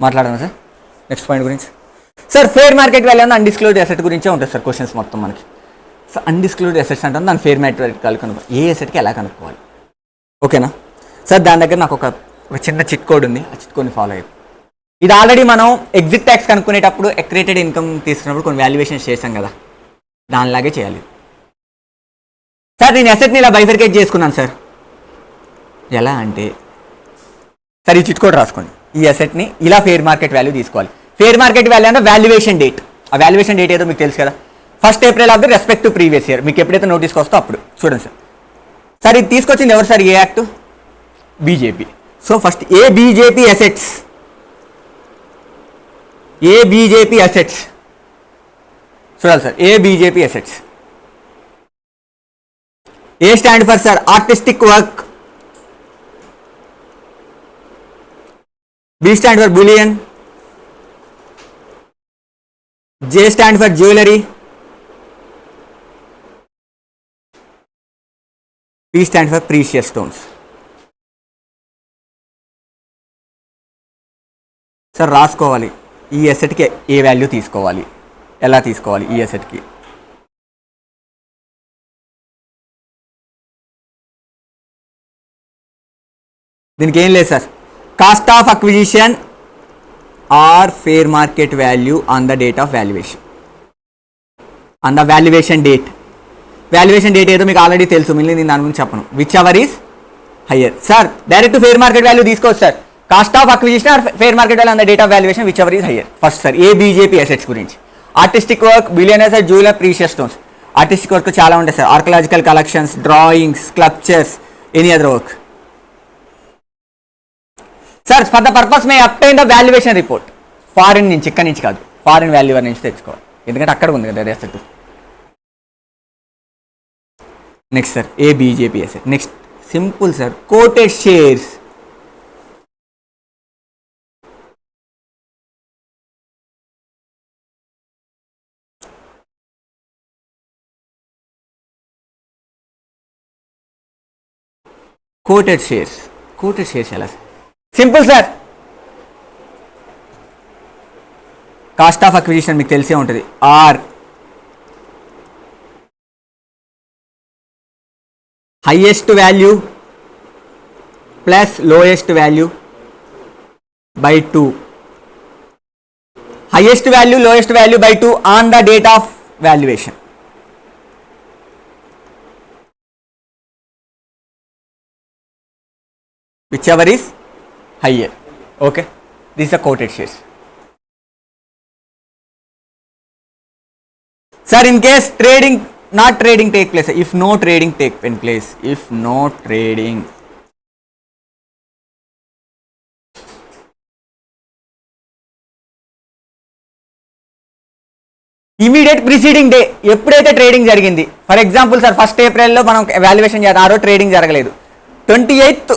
మాట్లాడదాం sir next point గురించి. Sir fair market value అన్న undisclosed asset గురించే ఉంటుంది sir questions మొత్తం మనకి. So undisclosed assets అంటే దాని fair market value కనుక్కోవాలి, ఏ అసెట్కి ఎలా కనుక్కోవాలి. ఓకేనా సార్? దాని దగ్గర నాకు ఒక చిన్న చిట్ కోడ్ ఉంది, ఆ చిట్ కోడ్ని ఫాలో అయ్యి. ఇది ఆల్రెడీ మనం ఎగ్జిట్ ట్యాక్స్ కనుక్కునేటప్పుడు అక్రియేటెడ్ ఇన్కమ్ తీసుకున్నప్పుడు కొన్ని వాల్యుయేషన్స్ చేసాం కదా, దానిలాగే చేయాలి. సార్ నేను అసెట్ని ఇలా బైఫర్కేట్ చేసుకున్నాను సార్. ఎలా అంటే సార్ ఈ చిట్ కోడ్ రాసుకోండి. ఈ అసెట్ని ఇలా ఫేర్ మార్కెట్ వాల్యూ తీసుకోవాలి. ఫేర్ మార్కెట్ వాల్యూ అంటే వాల్యుయేషన్ డేట్. ఆ వాల్యుయేషన్ డేట్ ఏదో మీకు తెలుసు కదా, 1st April of the respect to previous year. మీకు ఎప్పుడైతే నోటీస్కి వస్తో అప్పుడు చూడండి సార్. సార్ ఇది తీసుకొచ్చింది ఎవరు సార్? ఏ యాక్ట్? బీజేపీ. సో ఫస్ట్ ఏ బీజేపీ అసెట్స్, ఏ బీజేపీ అసెట్స్ చూడాలి sir. A BJP assets. A stand for sir artistic work, B stand for bullion, J stand for jewelry, P stand for precious stones. Sir రాసుకోవాలి ఈ అసెట్కి ఏ value తీసుకోవాలి, ఎలా తీసుకోవాలి ఈ అసెట్కి. దీనికి ఏం లేదు sir, cost of acquisition or fair market value on the date of valuation, on the valuation date. Valuation date ఏదో మీకు ఆల్రెడీ తెలుసు, మిగిలిన నేను దాని గురించి చెప్పను. Whichever is higher. Sir direct fair market value తీసుకోవచ్చు sir. Cost of acquisition or fair market value on the date of valuation whichever is higher. First sir a BJP assets గురించి. Artistic work, bullion asset, jewellery, precious stones. Artistic work చాలా ఉంటాయి sir, archaeological collections, drawings, sculptures, any other work. Sir for the purpose may obtain the valuation report. Foreign నుంచి, ఇక్కడి నుంచి కాదు, foreign వాల్యూవర్ నుంచి తెచ్చుకోవాలి, ఎందుకంటే అక్కడ ఉంది కదా asset. Next sir a BJP asset. Next simple sir, quoted shares. Quoted shares, quoted shares ఎలా sir? Simple sir, cost of acquisition మీకు తెలిసే ఉంటుంది, or highest value plus lowest value by 2. Highest value, lowest value by 2 on the date of valuation. Whichever is higher. Okay, these are quoted shares. Sir, in case trading, not trading take place, if no trading take place, if no trading, immediate preceding day ఎప్పుడైతే trading జరిగింది, for example sir 1st ఏప్రిల్లో మనం valuation చేయాలి, ఆ రోజు trading జరగలేదు, 28th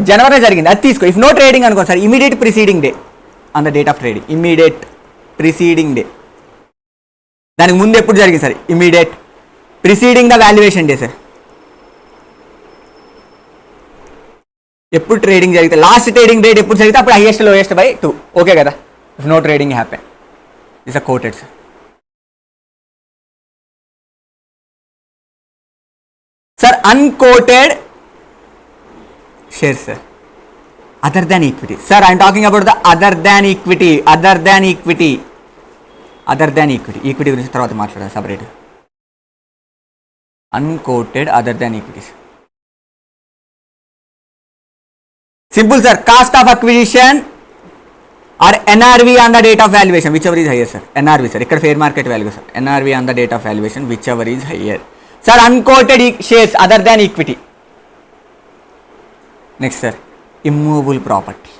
జనవరి జరిగింది, అది తీసుకో. ఇఫ్ నో ట్రేడింగ్ అనుకో sir, immediate preceding day on the date of trading, immediate preceding day. దానికి ముందు ఎప్పుడు జరిగింది sir? Immediate preceding the valuation day sir. ఎప్పుడు ట్రేడింగ్ జరిగితే, లాస్ట్ ట్రేడింగ్ డేట్ ఎప్పుడు జరిగితే అప్పుడు హైయెస్ట్ లోయెస్ట్ బై 2. ఓకే కదా? If no trading happen, is a quoted sir. Sir unquoted shares sir, other than equity. Sir I'm talking about the other than equity, other than equity, other than equity. Equity గురించి తర్వాత మాట్లాడాలి separate. Unquoted other than equities. Simple sir, cost of acquisition or NRV on the date of valuation whichever is higher sir. NRV sir, ఇక్కడ fair market value sir. NRV on the date of valuation whichever is higher sir. Unquoted shares other than equity. Next sir, immovable property.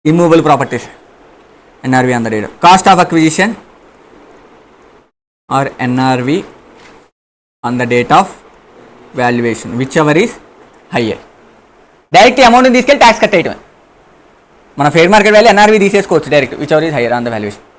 Immovable properties, NRV on the date. Cost of acquisition or NRV on the date of valuation whichever is higher. Direct అమౌంట్ని తీసుకెళ్ళి tax కట్టేయటమే. మన fair market value NRV తీసేసుకోవచ్చు direct, whichever is higher on the valuation.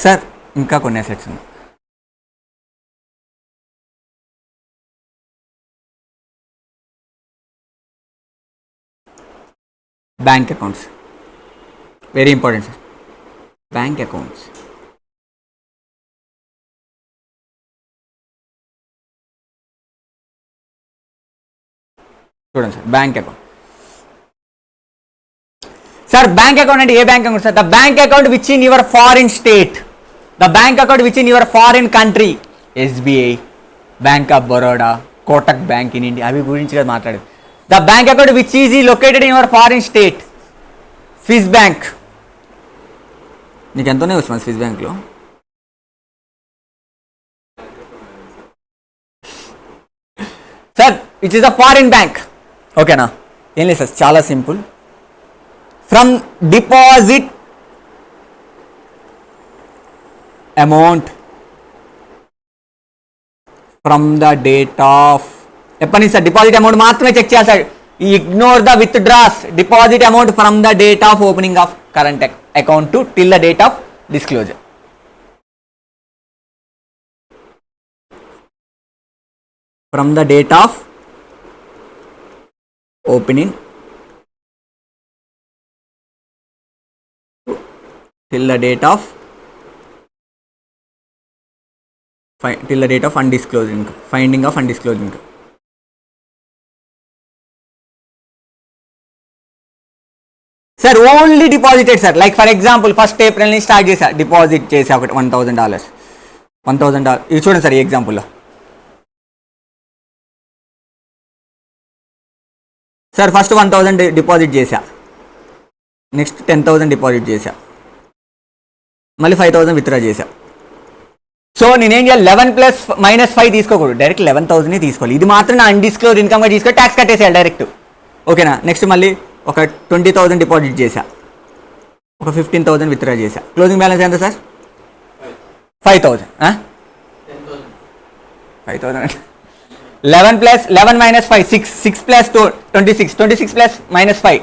Sir ఇంకా కొన్ని assets ఉన్నాయి. Bank accounts, very important sir. Bank accounts, చూడండి sir. Bank account sir, bank account అంటే ఏ bank account sir? The bank account which in your foreign state, the bank account which in your foreign country. SBI, bank of Baroda, Kotak bank in India, అవి గురించి కదా మాట్లాడేది. The bank account which is located in your foreign state. Swiss bank, నీకు ఎంతనే వస్తుంది Swiss బ్యాంక్లో? Sir which is the foreign bank. ఓకేనా? ఏం లేదు సార్, చాలా simple. From deposit amount from the date of, ఎప్పటి నుంచి సార్? డిపాజిట్ అమౌంట్ మాత్రమే చెక్ చేయాలి sir. Ignore the withdraws. Deposit amount from the date of opening of current account to till the date of disclosure. From the date of opening till the date of undisclosed income, finding of undisclosed income. Sir only deposited sir. Like for example 1st April నుంచి start చేశా, deposit చేసా ఒకటి $1,000. ఇది చూడండి sir ఈ ఎగ్జాంపుల్లో. Sir first 1,000 deposit చేశా, next 10,000 deposit చేశా, మళ్ళీ 5,000 విత్డ్రా చేశా. సో నేనేం చేయాలి? 11 + -5 తీసుకోకూడదు, డైరెక్ట్ 11,000 తీసుకోవాలి. ఇది మాత్రం నా అన్డిస్క్లోజ్ ఇన్కమ్గా తీసుకొని ట్యాక్స్ కట్టేసేయాలి డైరెక్ట్. ఓకేనా? నెక్స్ట్ మళ్ళీ ఒక 20,000 డిపాజిట్ చేశా, ఒక 15,000 విత్డ్రా చేశా. క్లోజింగ్ బ్యాలెన్స్ ఎంత sir? 5,000. 5,000 11 plus 11 minus 5 6 6 plus 2 26 26 plus minus 5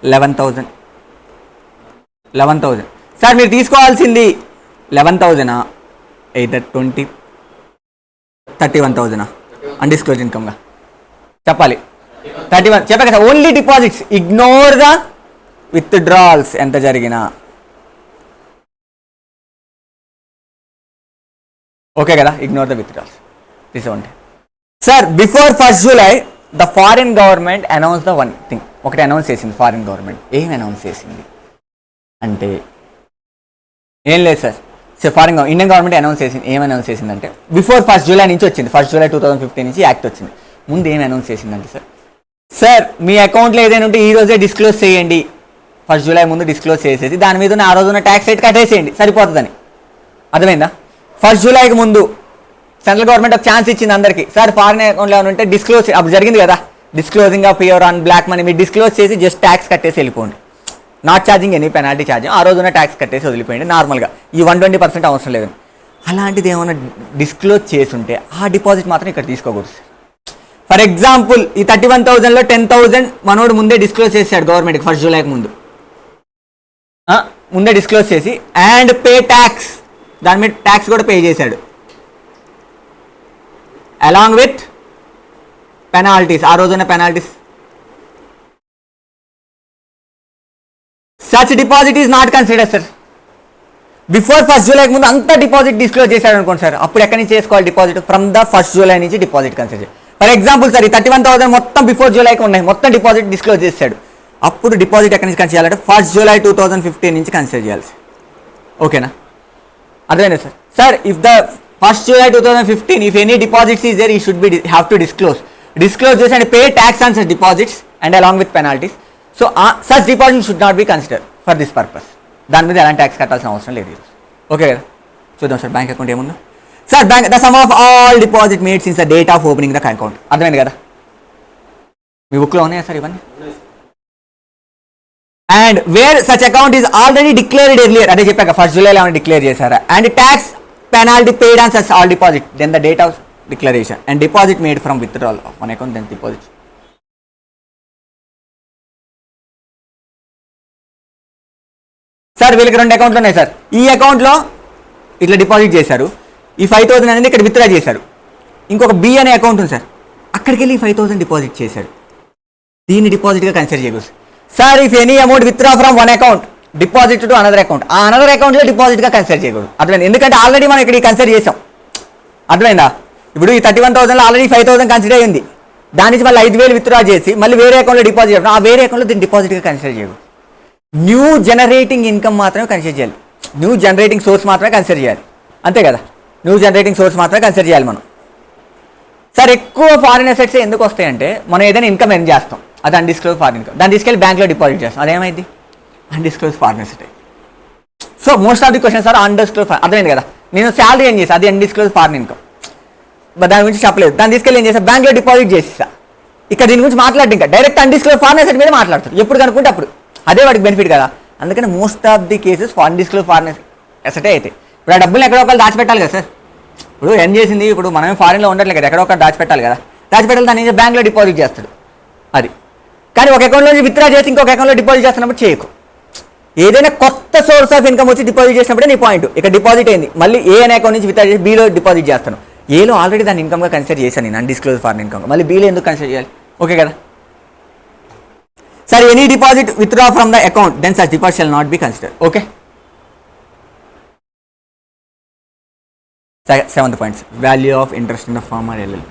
11,000 11,000 sir మీరు తీసుకోవాల్సింది 11,000 ఎయిదర్ 20 31,000 అన్డిస్క్లోజ్ ఇన్కమ్గా చెప్పాలి 31 చెప్పా కదా only deposits ignore the withdrawals ఎంత జరిగినా ఓకే కదా ఇగ్నోర్ ద విత్డ్రాల్స్ తీసుకోండి sir before 1st July the foreign government announce the one thing ఒకటి అనౌన్స్ చేసింది ఫారిన్ గవర్నమెంట్ ఏం అనౌన్స్ చేసింది అంటే ఏం లేదు sir foreign Indian government announce చేసింది ఏం అనౌన్స్ చేసిందంటే బిఫోర్ 1st July నుంచి వచ్చింది 1st July 2015 నుంచి యాక్ట్ వచ్చింది ముందు ఏం అనౌన్స్ చేసిందంటే సార్ మీ అకౌంట్లో ఏదైనా ఉంటే ఈ రోజే డిస్క్లోజ్ చేయండి 1st July ముందు డిస్క్లోజ్ చేసేసి దాని మీద ఆ రోజున ట్యాక్స్ రేట్ కట్టేసేయండి సరిపోతుందని అర్థమైందా 1st Julyకి ముందు సెంట్రల్ గవర్నమెంట్ ఒక ఛాన్స్ ఇచ్చింది అందరికీ సార్ ఫారిన్ అకౌంట్లో ఏమైనా ఉంటే డిస్క్లోజ్ అప్పుడు జరిగింది కదా disclosing of your own black money మీరు డిస్క్లోజ్ చేసి జస్ట్ ట్యాక్స్ కట్టేసి వెళ్ళిపోండి not charging any penalty charging ఆ రోజున ట్యాక్స్ కట్టేసి వదిలిపోయింది నార్మల్గా ఈ 120% అవసరం లేదు అలాంటిది ఏమైనా డిస్క్లోజ్ చేసి ఉంటే ఆ డిపాజిట్ మాత్రం ఇక్కడ తీసుకోకూడదు ఫర్ ఎగ్జాంపుల్ ఈ 31,000లో 10,000 మనోడు ముందే డిస్క్లోజ్ చేశాడు గవర్నమెంట్కి 1st Julyకి ముందే డిస్క్లోజ్ చేసి అండ్ పే ట్యాక్స్ దాని మీద ట్యాక్స్ కూడా పే చేశాడు అలాంగ్ విత్ పెనాల్టీస్ ఆ రోజున penalties such deposit is not consider sir before 1st Julyకి ముందు అంతా డిపాజిట్ డిస్క్లోజ్ చేశాడు అనుకోండి సార్ అప్పుడు ఎక్కడి నుంచి చేసుకోవాలి deposit from the 1st July నుంచి deposit consider for example sir ఈ 31,000 మొత్తం బిఫోర్ జూలైకి ఉన్నాయి మొత్తం డిపాజిట్ డిస్క్లోజ్ చేశాడు అప్పుడు డిపాజిట్ ఎక్కడి నుంచి కన్సిడర్ చేయాలంటే 1st July 2015 నుంచి కన్సిడర్ చేయాలి ఓకేనా అర్థమైందా sir if the 1st July 2015 if any deposits is there you should be have to disclose this and pay tax on such deposits and along with penalties so such deposits should not be considered for this purpose దాని మీద ఎలాంటి tax కట్టాల్సిన అవసరం లేదు okay కదా చూద్దాం sir bank account ఏముందో sir bank the sum of all deposit made since the date of opening the account అర్థమైంది కదా మీ బుక్లో ఉన్నాయా సార్ ఇవన్నీ and wear such account is already declared earlier అదే చెప్పాక 1st July ఏమైనా డిక్లేర్ చేశారా and tax penalty paid on such all deposit then the date of declaration and deposit made from withdrawal of one account then deposit sir వీళ్ళకి 2 అకౌంట్లు ఉన్నాయి sir ఈ అకౌంట్లో ఇట్లా డిపాజిట్ చేశారు ఈ 5,000 అనేది ఇక్కడ విత్డ్రా చేశారు ఇంకొక బి అనే అకౌంట్ ఉంది సార్ అక్కడికి వెళ్ళి 5,000 డిపాజిట్ చేశారు దీన్ని డిపాజిట్గా కన్సిడర్ చేయకూడదు sir if any amount withdraw from one account deposit to another account ఆ అనదర్ అకౌంట్లో డిపాజిట్గా కన్సిడర్ చేయకూడదు అర్థమైంది ఎందుకంటే ఆల్రెడీ మనం ఇక్కడ కన్సిడర్ చేసాం అర్థమైందా ఇప్పుడు ఈ 31,000లో ఆల్రెడీ 5,000 కన్సిడర్ అయ్యింది దాని నుంచి మళ్ళీ 5,000 విత్డ్రా చేసి మళ్ళీ వేరే అకౌంట్లో డిపాజిట్ చేయడం ఆ వేరే అకౌంట్లో దీన్ని డిపాజిట్గా కన్సిడర్ చేయకూడదు న్యూ జనరేటింగ్ ఇన్కమ్ మాత్రమే కన్సిడర్ చేయాలి న్యూ జనరేటింగ్ సోర్స్ మాత్రమే కన్సిడర్ చేయాలి అంతే కదా న్యూ జనరేటింగ్ సోర్స్ మాత్రమే కన్సిడర్ చేయాలి మనం సార్ ఎక్కువ ఫారిన్ అసెట్స్ ఎందుకు వస్తాయంటే మనం ఏదైనా ఇన్కమ్ ఎర్న్ చేస్తాం అది అన్డిస్క్లోజ్ ఫారిన్ ఇన్కమ్ దాన్ని తీసుకెళ్ళి బ్యాంక్లో డిపాజిట్ చేస్తాం అదేమైంది undisclosed foreign asset so most of the questions are undisclosed అర్థమైంది కదా నేను శాలరీ ఏం చేస్తాను అది అన్డిస్క్లోజ్ ఫారిన్ ఇన్కమ్ దాని గురించి చెప్పలేదు దాన్ని తీసుకెళ్ళి ఏం చేస్తాను బ్యాంక్లో డిపాజిట్ చేసేసా ఇక్కడ దీని గురించి మాట్లాడి ఇంకా డైరెక్ట్ అన్డిస్క్లోజ్ ఫారిన్ అసెట్ మీద మాట్లాడుతారు ఎప్పుడు కనుక్కుంటే అప్పుడు అదే వాడికి బెనిఫిట్ కదా అందుకని most of the cases undisclosed foreign అసెటే అయితే ఇప్పుడు ఆ డబ్బులు ఎక్కడో ఒకళ్ళు దాచిపెట్టాలి కదా సార్ ఇప్పుడు ఎన్ చేసింది ఇప్పుడు మనమే ఫారిన్లో ఉండట్లేదు కదా ఎక్కడో ఒకటి దాచిపెట్టాలి కదా దాచిపెట్టాలి దాన్ని బ్యాంక్లో డిపాజిట్ చేస్తాడు అది కానీ ఒక అకౌంట్లో నుంచి విత్డ్రా చేసి ఇంకొక అకౌంట్లో డిపాజిట్ చేస్తున్నప్పుడు చేయకు ఏదైనా కొత్త సోర్స్ ఆఫ్ ఇన్కమ్ వచ్చి డిపాజిట్ చేసినప్పుడే నీ పాయింట్ ఇక్కడ డిపాజిట్ అయింది మళ్ళీ ఏ అనే అకౌంట్ నుంచి విత్డ్రా చేసి బీలో డిపాజిట్ చేస్తాను ఏలో ఆల్రెడీ దాన్ని ఇన్కమ్గా కన్సిడర్ చేశాను నేను అన్డిస్క్లోజ్ ఫారిన్ ఇన్కమ్ మళ్ళీ బీలో ఎందుకు కన్సిడర్ చేయాలి ఓకే కదా sir any deposit withdraw from the account then such deposit shall not be consider okay 7th points value of interest in the firm or LL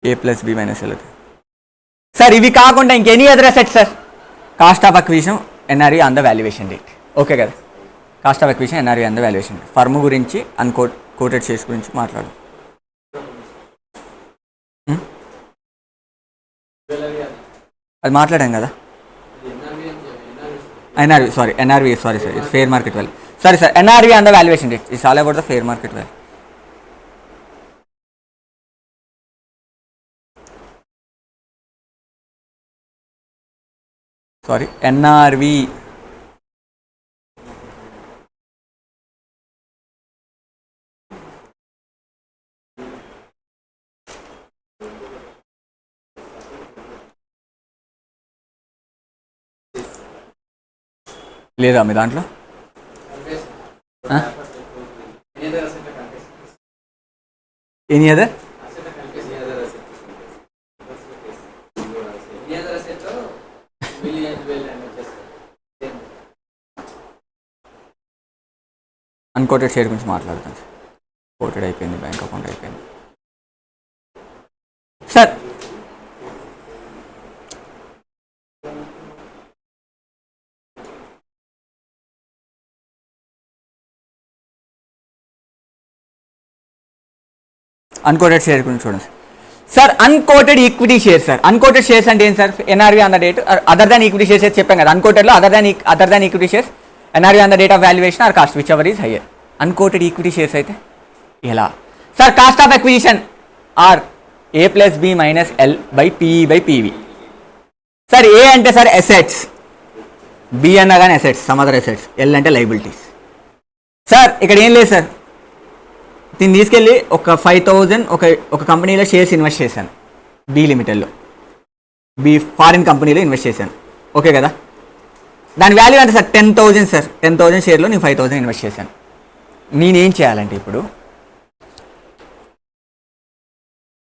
A plus B minus L sir ఇవి కాకుండా ఇంకెనీ other assets sir cost of acquisition NRE on the valuation date okay కదా cost of acquisition NRE on the valuation date firm గురించి quoted shares గురించి మాట్లాడు అది మాట్లాడాం కదా ఎన్ఆర్వి సారీ సార్ ఇది fair market value sorry sir NRV on the valuation date it's all about the fair market value sorry NRV లేదా మీ దాంట్లో ఎనీ అదర్ అన్కోటెడ్ షేర్ గురించి మాట్లాడతాను సార్. కోటెడ్ అయిపోయింది, బ్యాంక్ అకౌంట్ అయిపోయింది సార్. అన్కోటెడ్ షేర్ గురించి చూడండి sir. Unquoted equity share sir. Unquoted shares అంటే ఏంటి sir? NRV on the date other than equity shares చెప్పాం కదా. అన్కోటెడ్లో other than equity shares NRV on the date of valuation or cost whichever is higher. Unquoted equity shares అయితే ఎలా sir? Cost of acquisition or A plus B minus L by PE by PV. Sir A అంటే sir assets, B అన్నా కానీ assets, some other assets, L అంటే liabilities. Sir ఇక్కడ ఏం లేదు sir, దీన్ని తీసుకెళ్ళి ఒక 5,000 ఒక కంపెనీలో షేర్స్ ఇన్వెస్ట్ చేశాను, బి లిమిటెడ్లో, బి ఫారిన్ కంపెనీలో ఇన్వెస్ట్ చేశాను, ఓకే కదా. దాని వాల్యూ అంటే సార్ 10,000 సార్. 10,000 షేర్లో నేను 5,000 ఇన్వెస్ట్ చేశాను. నేనేం చేయాలంటే ఇప్పుడు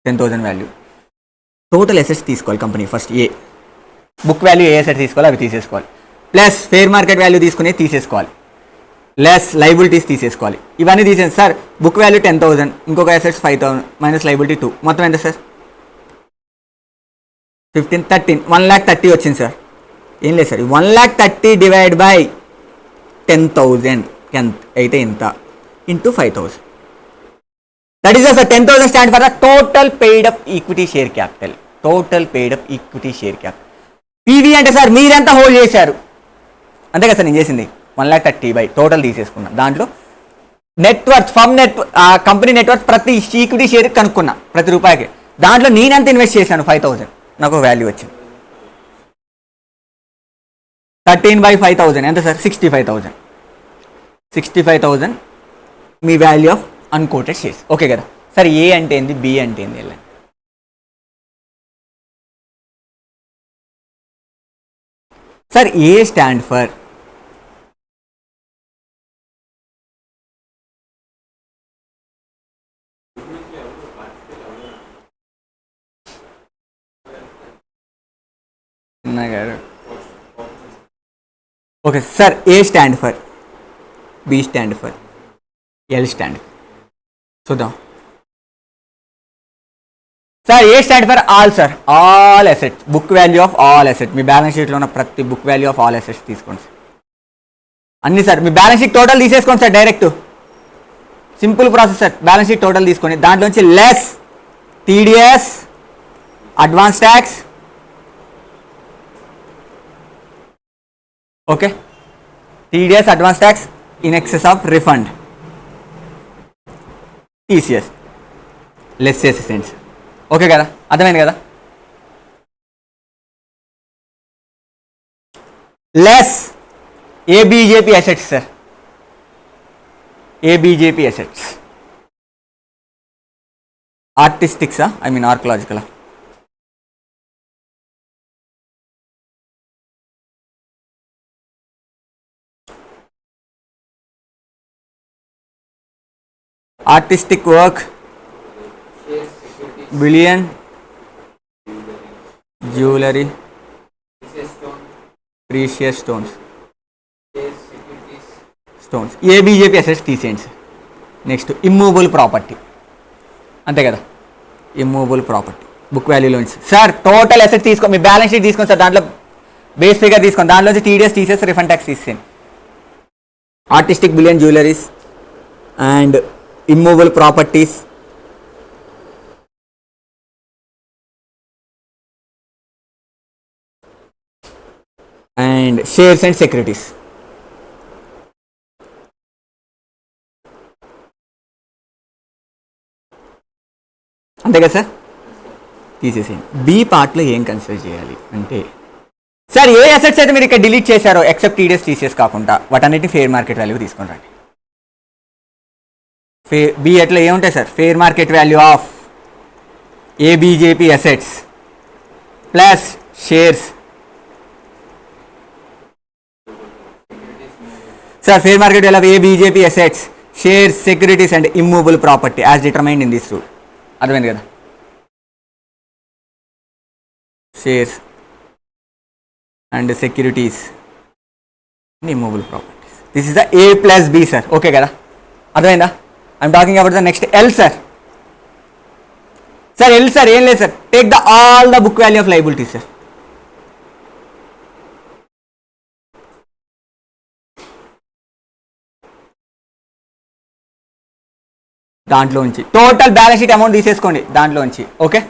10,000 వాల్యూ టోటల్ అసెట్స్ తీసుకోవాలి కంపెనీ ఫస్ట్. ఏ బుక్ వాల్యూ ఏ అసెట్ తీసుకోవాలి అవి తీసేసుకోవాలి, ప్లస్ ఫెయిర్ మార్కెట్ వాల్యూ తీసుకుని తీసేసుకోవాలి, లెస్ లైబిలిటీస్ తీసేసుకోవాలి. ఇవన్నీ తీసేసి సార్ బుక్ వాల్యూ 10,000, ఇంకొక అసెట్స్ 5,000 మైనస్ లైబిలిటీ 2, మొత్తం ఎంత సార్? 15, 13, 1,30,000 వచ్చింది సార్. ఏం లేదు సార్, 1,30,000 డివైడ్ బై 10,000 అయితే ఇంత into 5,000. That is sir 10,000 stand for the total paid up equity share capital. Total paid up equity share capital. PV అంటే sir మీరెంత హోల్డ్ చేశారు అంతే కదా సార్. నేను చేసింది 1,30,000 బై టోటల్ తీసేసుకున్నా. దాంట్లో నెట్వర్క్ ఫ్రమ్ కంపెనీ నెట్వర్క్ ప్రతి ఈక్విటీ షేర్ కనుక్కున్నా ప్రతి రూపాయికి. దాంట్లో నేనెంత ఇన్వెస్ట్ చేశాను 5,000, నాకు వాల్యూ వచ్చింది. 13 బై 5,000 ఎంత సార్? 65,000. 65,000 మీ value of unquoted shares, okay కదా సార్. ఏ అంటే ఏంది, బి అంటే ఏంది? వెళ్ళండి sir. A stand for okay sir. A stand for, B stand for, L stand చూద్దాం sir. A stand for all sir. All assets, book value of all assets. మీ balance షీట్లో ఉన్న ప్రతి book value of all assets తీసుకోండి sir. అన్ని sir మీ balance sheet total తీసేసుకోండి sir. Direct simple process sir. Balance sheet total తీసుకొని దాంట్లోంచి less TDS, advance tax, okay, TDS, advance tax in excess of refund, TCS, less చేసేసేయండి, okay కదా, అర్థమైంది కదా. Less ABJP assets sir. ABJP assets ఆర్టిస్టిక్సా, I mean ఆర్కలాజికలా? artistic work, bullion, jewelry, precious stones, ABJP assets తీసేయండి sir. Next immovable property, అంతే కదా, immovable property book వాల్యూలోంచి సార్ టోటల్ అసెట్స్ తీసుకో, మీ బ్యాలెన్స్ షీట్ తీసుకోండి సార్. దాంట్లో బేస్ ఫిగర్ తీసుకోండి, దాంట్లోంచి టీడీఎస్ తీసేసి రిఫండ్ ట్యాక్స్ తీసేయండి. Artistic, billion, jewelleries and immovable properties, and shares and securities. అంతే కదా సార్, తీసేసేయండి. బి పార్ట్లో ఏం కన్సిడర్ చేయాలి అంటే సార్ ఏ అసెట్స్ అయితే మీరు ఇక్కడ డిలీట్ చేశారో ఎక్సెప్ట్ టీడీఎస్ టీసీఎస్ కాకుండా వాటన్నిటి ఫెయిర్ మార్కెట్ వాల్యూ తీసుకుని రండి. బిఎట్లో ఏముంటాయి sir? Fair market value of ABJP assets plus shares. Sir fair market value of ABJP assets, shares, securities and immovable property as determined in this rule. అర్థమైంది కదా? Shares and securities and immovable properties. This is the A plus B sir. Okay కదా? అర్థమైందా? I'm talking about the next L sir. Sir L sir ఏం లేదు sir, take the all the book value of liability sir. దాంట్లోంచి total balance sheet amount తీసేసుకోండి దాంట్లోంచి. Okay,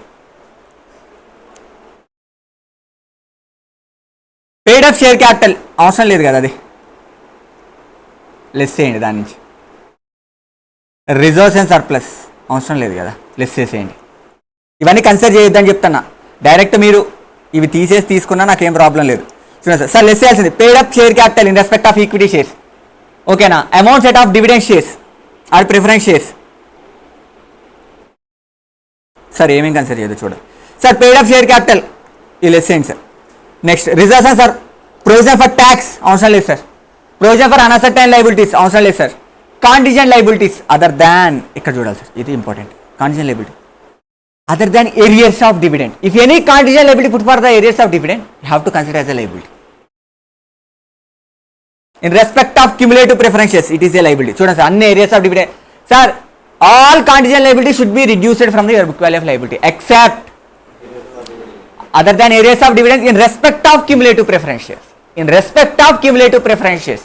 paid up share capital అవసరం లేదు కదా, అది లెస్ చేయండి. దాని నుంచి రిజర్వ్స్ అండ్ సర్ప్లస్ అవసరం లేదు కదా, లెస్ చేసేయండి. ఇవన్నీ కన్సిడర్ చేయొద్దని చెప్తున్నా. డైరెక్ట్ మీరు ఇవి తీసేసి తీసుకున్నా నాకేం ప్రాబ్లం లేదు. చూడండి సార్, సార్ లెస్ చేయాల్సింది paid up share capital in respect of equity shares. ఓకేనా? Amount set off dividend shares or preference shares. Sir ఏమేమి కన్సిడర్ చేయదు చూడండి sir. Paid up share capital ఈ లెస్ చేయండి sir. Next reserves sir, provision for tax అవసరం లేదు sir. Provision for unascertained liabilities అవసరం లేదు sir. Contingent liabilities other than, ఇక్కడ చూడాలి సార్, ఇది important. Contingent liability other than arrears of dividend. If any contingent liability put for the arrears of dividend you have to consider as a liability. In respect of cumulative preferentials it is a liability. చూడండి sir, అన్ని arrears of dividend sir, all contingent liability should be reduced from the your book value of liability except other than areas of dividends in respect of cumulative preference shares. In respect of cumulative preference shares,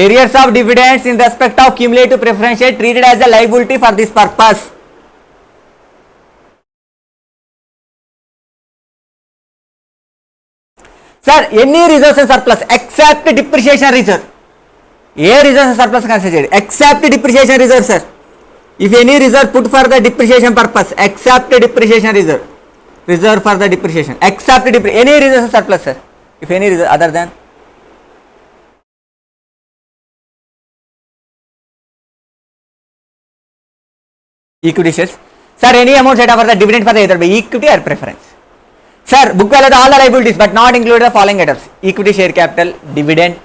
areas of dividends in respect of cumulative preference shares treated as a liability for this purpose. Sir, any reserves and surplus except depreciation reserve. A reserves and surplus considered except depreciation reserve sir. If any reserve put for the depreciation purpose except depreciation reserve for the depreciation except any reserve surplus sir. If any reserve other than equity shares sir, any amount set up for the dividend for the either by equity or preference. Sir, book value of all the liabilities but not include the following items: equity share capital, dividend.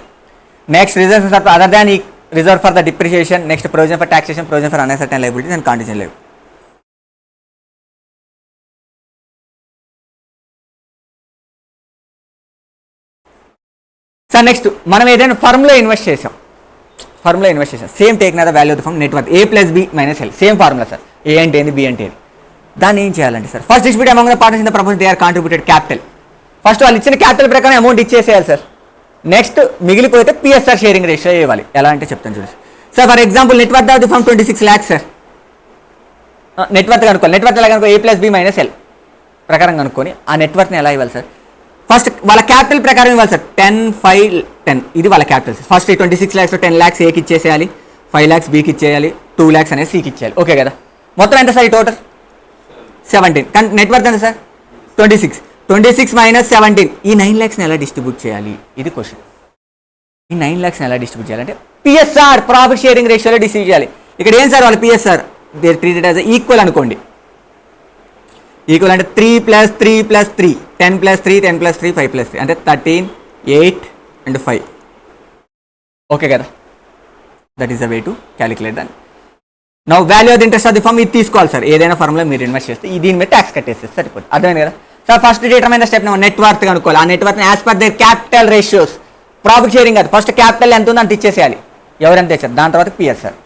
Next reserves surplus other than reserve for the depreciation. Next provision for taxation, provision for uncertain liabilities and contingent liability. Sir next మనం ఏదైనా ఫర్మ్లో invest చేసాం, same take నా the value of the firm net worth A plus B minus L. Same formula sir, A అంటే ఏంది, B అంటే ఏంది. దాన్ని ఏం చేయాలంటే sir, first distribute among the partners in the proposal they are contributed capital. First వాళ్ళు ఇచ్చిన capital ప్రకారం అమౌంట్ ఇచ్చేసేయాలి సార్. నెక్స్ట్ మిగిలిపోతే పిఎస్ఆర్ షేరింగ్ రేషియో ఇవ్వాలి. ఎలా అంటే చెప్తాను చూడండి sir. For example net worth of the firm 26 lakhs sir. Net worth కనుక్కోవాలి. నెట్ వర్త్ ఎలా కనుక్కో, A plus B minus L ప్రకారం కనుక్కొని ఆ నెట్ వర్త్ని ఎలా ఇవ్వాలి సార్. ఫస్ట్ వాళ్ళ క్యాపిటల్ ప్రకారం ఇవ్వాలి సార్. 10, 5, 10 ఇది వాళ్ళ capital sir. First 26 lakhs 10 lakhs ఏకి ఇచ్చేసేయాలి, 5 lakhs బీకి ఇచ్చేయాలి, 2 lakhs అనేది సికి ఇచ్చేయాలి. ఓకే కదా? మొత్తం ఎంత సార్ ఈ టోటల్ 17. కానీ నెట్ వర్త్ ఎంత సార్ 26 మైనస్ 17. ఈ 9 lakhsని ఎలా డిస్ట్రిబ్యూట్ చేయాలి, ఇది క్వశ్చన్. ఈ 9 lakhsని ఎలా డిస్ట్రిబ్యూట్ చేయాలంటే పిఎస్ఆర్ ప్రాఫిట్ షేరింగ్ రేషియోలో డిస్ట్రిబ్యూట్ చేయాలి. ఇక్కడ ఏం సార్ వాళ్ళ PSR they treated as equal అనుకోండి. ఈక్వల్ అంటే 3 + 3 + 3, 10 + 3, 10 + 3, 5 + 3 అంటే 13, 8 and 5. ఓకే కదా? That is the way to calculate దాన్ని. Now value of the interest of the firm ఇది తీసుకోవాలి సార్. ఏదైనా ఫర్మ్లో మీరు ఇన్వెస్ట్ చేస్తే దీని మీద ట్యాక్స్ కట్టేస్తే సరిపోతుంది. అర్థమైంది కదా sir? First determine the step number net worth కనుక్కోవాలి. ఆ net worth as per their capital ratios. Profit sharing అది ఫస్ట్ క్యాపిటల్ ఎంత ఉందో అంత ఇచ్చేసేయాలి, ఎవరెంత ఇచ్చారు. దాని తర్వాత PSR.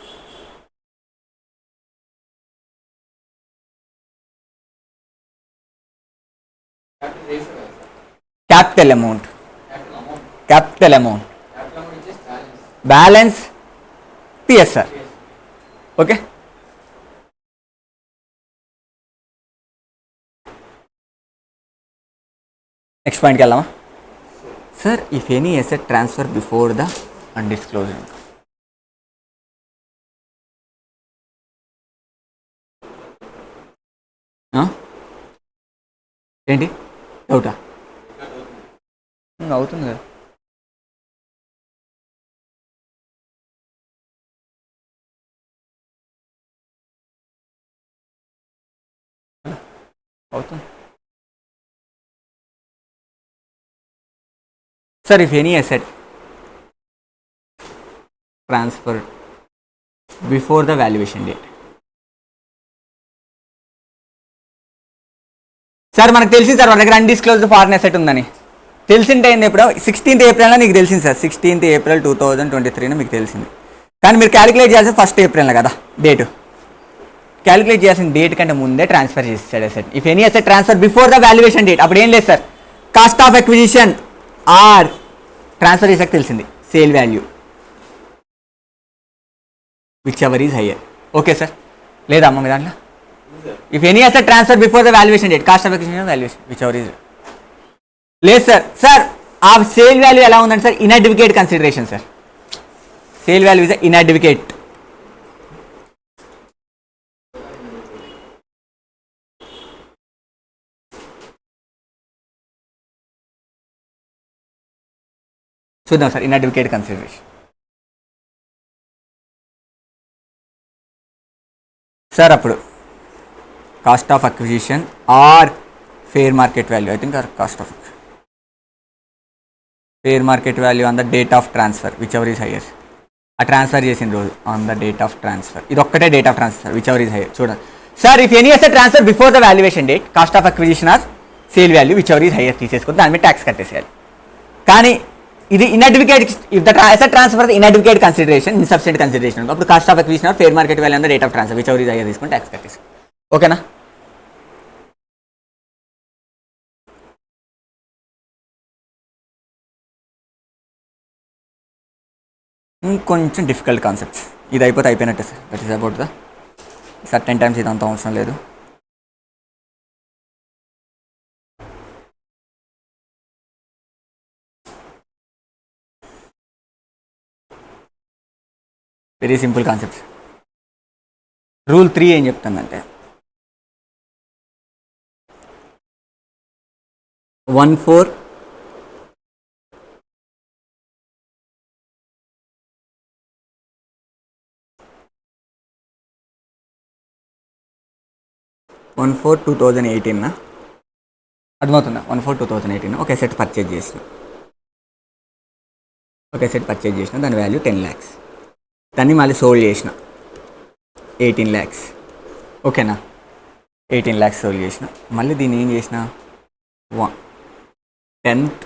Capital amount balance PSR. Okay, next పాయింట్కి వెళ్దామా sir? If any asset transfer before the undisclosed ఏంటి డౌటా? అవుతుంది కదా. అవుతుంది sir. If any asset transfer before the valuation date. Sir మనకు తెలిసింది సార్, మన దగ్గర అన్డిస్క్లోజ్డ్ ఫారెన్ అసెట్ ఉందని తెలిసింటే అయింది. ఎప్పుడు 16th ఏప్రిల్లో నీకు తెలిసింది సార్. 16th ఏప్రిల్ 2023 మీకు తెలిసింది. కానీ మీరు క్యాలిక్యులేట్ చేయాల్సింది 1st ఏప్రిల్ కదా డేటు. క్యాలిక్యులేట్ చేయాల్సిన డేట్ కంటే ముందే ట్రాన్స్ఫర్ చేసేసాడు asset. If any asset transfer before the valuation date, అప్పుడు ఏం లేదు sir, cost of acquisition or transfer చేసాక తెలిసింది sale value whichever is higher. Okay sir, లేదా అమ్మ మీ దాంట్లో if any asset transfer before the valuation date, cost of acquisition valuation whichever is. లేదు సార్. సార్ ఆ sale value ఎలా ఉందంటే sir, inadequate consideration sir. Sale value is inadequate. చూద్దాం sir, inadequate consideration. Sir అప్పుడు cost of acquisition or fair market value, I think or cost of fair market value on the date of transfer whichever is higher. ఆ transfer చేసిన రోజు on the date of transfer, ఇది ఒక్కటే date of transfer whichever is higher. చూడండి sir, if any asset transfer before the valuation date, cost of acquisition or sale value whichever is higher తీసేసుకుని దాని మీద tax కట్టేసేయాలి. కానీ ఇది inadequate, if the asset transfer inadequate consideration, insufficient consideration, అప్పుడు cost of acquisition or fair market value on the date of transfer whichever is higher తీసుకుని tax కట్టేసి. ఓకేనా? ఇంకొంచెం డిఫికల్ట్ కాన్సెప్ట్స్. ఇది అయిపోతే అయిపోయినట్టే sir. That is about the certain times. ఇదంత అవసరం లేదు. Very simple concepts. రూల్ 3 ఏం చెప్తుందంటే 1/4 2018 అర్థమవుతుందా? 1/4/2018 ఒక అసెట్ పర్చేజ్ చేసిన, దాని వాల్యూ 10 lakhs. దాన్ని మళ్ళీ సోల్డ్ చేసిన 18 lakhs. ఓకేనా? 18 lakhs సోల్డ్ చేసిన. మళ్ళీ దీన్ని ఏం చేసిన 10th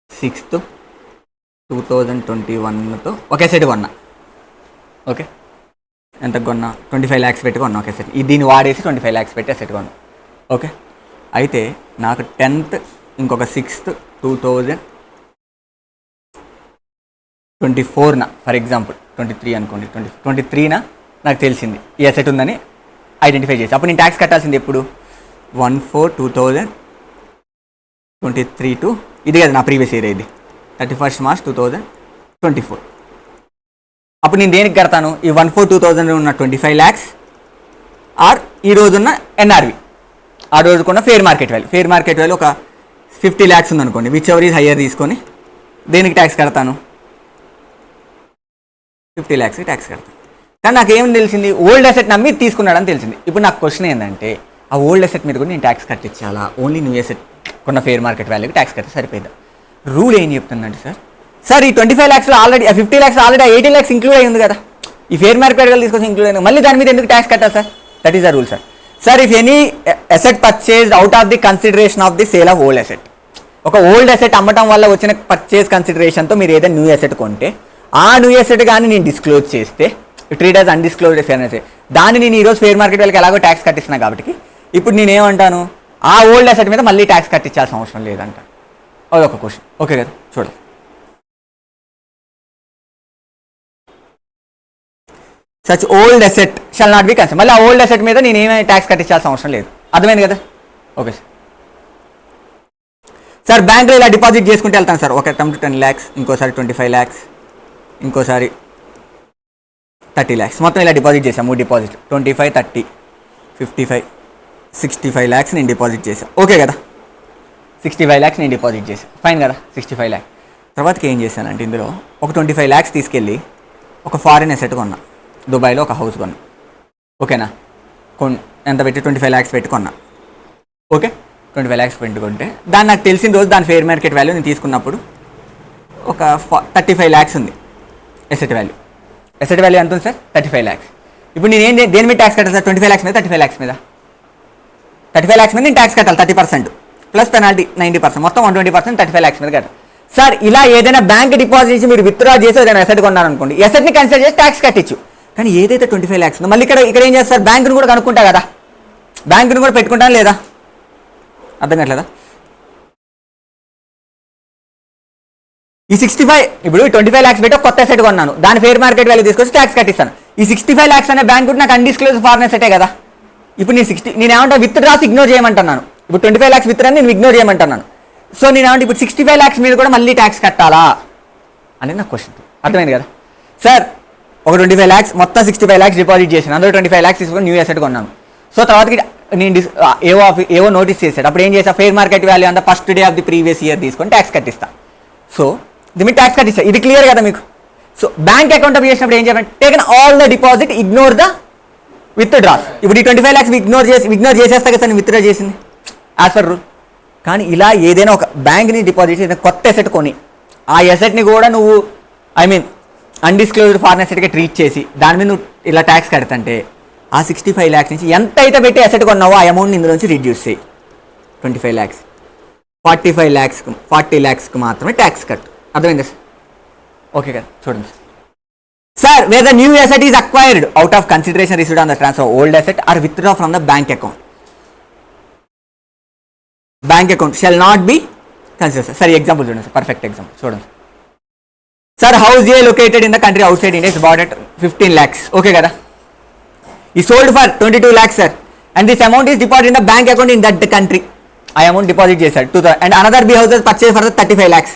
6th 2021తో ఒక అసెట్ కొన్నా. ఓకే, ఎంత కొన్నా? 25 lakhs పెట్టి కొన్నా ఒక అసెట్. దీన్ని వాడేసి 25 lakhs పెట్టి అసెట్ కొన్నా. ఓకే, అయితే నాకు 10th ఇంకొక 6th 2024 ఫర్ ఎగ్జాంపుల్ 23 అనుకోండి, 23 నాకు తెలిసింది ఈ అసెట్ ఉందని ఐడెంటిఫై చేసి, అప్పుడు నేను ట్యాక్స్ కట్టాల్సింది ఎప్పుడు? 1/4/2023 టు ఇది కదా నా ప్రీవియస్ ఇయర్, ఇది 31st March 2024. అప్పుడు నేను దేనికి కడతాను? ఈ 1/4/2000 ఉన్న 25 lakhs ఆర్ ఈ రోజున్న ఎన్ఆర్వి, ఆ రోజుకున్న ఫేర్ మార్కెట్ వాల్యూ ఒక 50 lakhs ఉందనుకోండి, విచ్ ఎవర్ ఈజ్ హయ్యర్ తీసుకొని దేనికి ట్యాక్స్ కడతాను? 50 lakhs ట్యాక్స్ కడతాను. కానీ నాకు ఏం తెలిసింది? ఓల్డ్ అసెట్ నమ్మి తీసుకున్నాడని తెలిసింది. ఇప్పుడు నాకు క్వశ్చన్ ఏంటంటే, ఆ ఓల్డ్ అసెట్ మీద కూడా నేను ట్యాక్స్ కట్టించాలా, ఓన్లీ న్యూ అసెట్ కొన్న ఫేర్ మార్కెట్ వాల్యూకి ట్యాక్స్ కట్టి సరిపోయిందా? రూల్ ఏం చెప్తుందంటే సార్ ఈ 25 lakhsలో already 50 lakhs already 18 lakhs include అయ్యింది కదా, ఈ ఫేర్ మార్కెట్ వాల్యూ తీసుకొచ్చి ఇంక్లూడ్ అయింది, మళ్ళీ దాని మీద ఎందుకు ట్యాక్స్ కట్టాలి sir? That is the rule sir. Sir if any asset purchased out of the consideration of the sale of old asset, ఒక ఓల్డ్ అసెట్ అమ్మటం వల్ల వచ్చిన పర్చేజ్ కన్సిడరేషన్తో మీరు ఏదైనా న్యూ అసెట్ కొంటే, ఆ న్యూ అసెట్ కానీ నేను డిస్క్లోజ్ చేస్తే treat as undisclosed fair asset, దాన్ని నేను ఈరోజు ఫేర్ మార్కెట్ వాళ్ళకి ఎలాగో ట్యాక్స్ కట్టిస్తున్నాను కాబట్టి ఇప్పుడు నేనేమంటాను, ఆ ఓల్డ్ అసెట్ మీద మళ్ళీ ట్యాక్స్ కట్టించాల్సిన అవసరం లేదంట. అదొక క్వశ్చన్. ఓకే కదా, చూడండి. Such old asset shall not be considered. మళ్ళీ ఆ ఓల్డ్ అసెట్ మీద నేను ఏమైనా ట్యాక్స్ కట్టించాల్సిన అవసరం లేదు. అర్థమైంది కదా? Okay sir. బ్యాంక్లో ఇలా డిపాజిట్ చేసుకుంటే వెళ్తాను సార్. ఒక అటెంప్ట్ 10 lakhs, ఇంకోసారి 25 lakhs, ఇంకోసారి 30 lakhs, మొత్తం ఇలా డిపాజిట్ చేశాను. 3 డిపాజిట్ 25, 30, 55, 65 lakhs నేను డిపాజిట్ చేశాను. ఓకే కదా? 65 lakhs నేను డిపాజిట్ చేశాను, ఫైన్ కదా 65 lakhs. తర్వాతకి ఏం చేశానంటే ఇందులో ఒక 25 lakhs తీసుకెళ్ళి ఒక ఫారిన్ అసెట్ కొన్నా, దుబాయ్లో ఒక హౌస్ కొన్నా. ఓకేనా, ఎంత పెట్టి 25 lakhs పెట్టుకున్నా. ఓకే, 25 lakhs పెట్టుకుంటే దాన్ని నాకు తెలిసిన రోజు దాని ఫెయిర్ మార్కెట్ వాల్యూ నేను తీసుకున్నప్పుడు ఒక 35 lakhs ఉంది ఎసెట్ వాల్యూ. ఎసెట్ వాల్యూ ఎంత ఉంది సార్? 35 lakhs. ఇప్పుడు నేను దేని మీద ట్యాక్స్ కట్టాలి సార్? 25 lakhs మీద, 35 lakhs మీద. 35 lakhs మీద నేను ట్యాక్స్ కట్టాలి 30% ప్లస్ పెనాల్టీ 90%, మొత్తం 120% 35 lakhs మీద కట్టాలి. సార్ ఇలా ఏదైనా బ్యాంక్ డిపాజిట్ చేసి మీరు విత్డ్రా చేసి ఏదైనా ఎసెట్ కొన్నారనుకోండి, ఎసెట్ని కన్సిడర్ చేసి ట్యాక్స్ కట్టించు. కానీ ఏదైతే 25 lakhs ఉందో మళ్ళీ ఇక్కడ ఏం చేస్తారు? బ్యాంకును కూడా కనుక్కుంటా కదా, బ్యాంకును కూడా పెట్టుకుంటాను లేదా? అర్థం కావట్లేదా? ఈ 65 ఇప్పుడు 25 lakhs పెట్టి కొత్త అసెట్ కొన్నాను, దాని ఫెయిర్ మార్కెట్ వాల్యూ తీసుకొచ్చి ట్యాక్స్ కట్టిస్తాను. ఈ 65 lakhs అనే బ్యాంక్ నాకు అన్డిస్క్లోజ్ ఫారెన్ అసెటే కదా. ఇప్పుడు నేను ఏమంటా విత్డ్రాస్ ఇగ్నోర్ చేయమంటున్నాను. ఇప్పుడు 25 lakhs విత్డ్రా నేను ఇగ్నోర్ చేయమంటున్నాను. సో నేను ఏమంటే ఇప్పుడు 65 lakhs మీద కూడా మళ్ళీ ట్యాక్స్ కట్టాలా అనేది నాకు క్వశ్చన్. అర్థమైంది కదా సార్? ఒక 25 lakhs మొత్తం 65 lakhs డిపాజిట్ చేశాను, అందులో 25 lakhs తీసుకొని న్యూ అసెట్ కొన్నాను. సో తర్వాతకి నేను ఏవో నోటీస్ చేశాడు, అప్పుడు ఏం చేసా? ఫెయిర్ మార్కెట్ వాల్యూ అంతా first day of the previous year తీసుకొని ట్యాక్స్ కట్టిస్తా. సో దీని ట్యాక్స్ కట్టిస్తా, ఇది క్లియర్ కదా మీకు? సో బ్యాంక్ అకౌంట్ ఓపెన్ చేసినప్పుడు ఏం చేయాలంటే taken all the deposit, ignore the withdraws. ఇప్పుడు ఈ 25 lakhs ఇగ్నోర్ చేసేస్తా కదా నేను విత్డ్రా చేసింది యాజ్ పర్ రూల్. కానీ ఇలా ఏదైనా ఒక బ్యాంక్ని డిపాజిట్ చేసిన కొత్త అసెట్ కొని ఆ అసెట్ని కూడా నువ్వు అన్డిస్క్లోజ్డ్ ఫారెన్ అసెట్గా ట్రీట్ చేసి దాని మీద నువ్వు ఇలా ట్యాక్స్ కడతంటే ఆ 65 lakhs నుంచి ఎంత అయితే పెట్టి అసెట్ కొన్నావో ఆ అమౌంట్ని ఇందులోంచి రిడ్యూస్ చేయి. 25 lakhs 40 lakhsకి మాత్రమే ట్యాక్స్ కట్. అర్థమైందా సార్? ఓకే కదా, చూడండి sir. whether new asset is acquired out of consideration received on the transfer of old asset or withdraw from the bank account shall not be considered. Sir example చూడండి sir, perfect example చూడండి sir. House A located in the country outside India is bought at 15 lakhs. Okay కదా, ఈ sold for 22 lakhs sir, and this amount is deposit in the bank account in that country. ఆ amount deposit చేశాడు 2000, and another B houses purchase for 35 lakhs.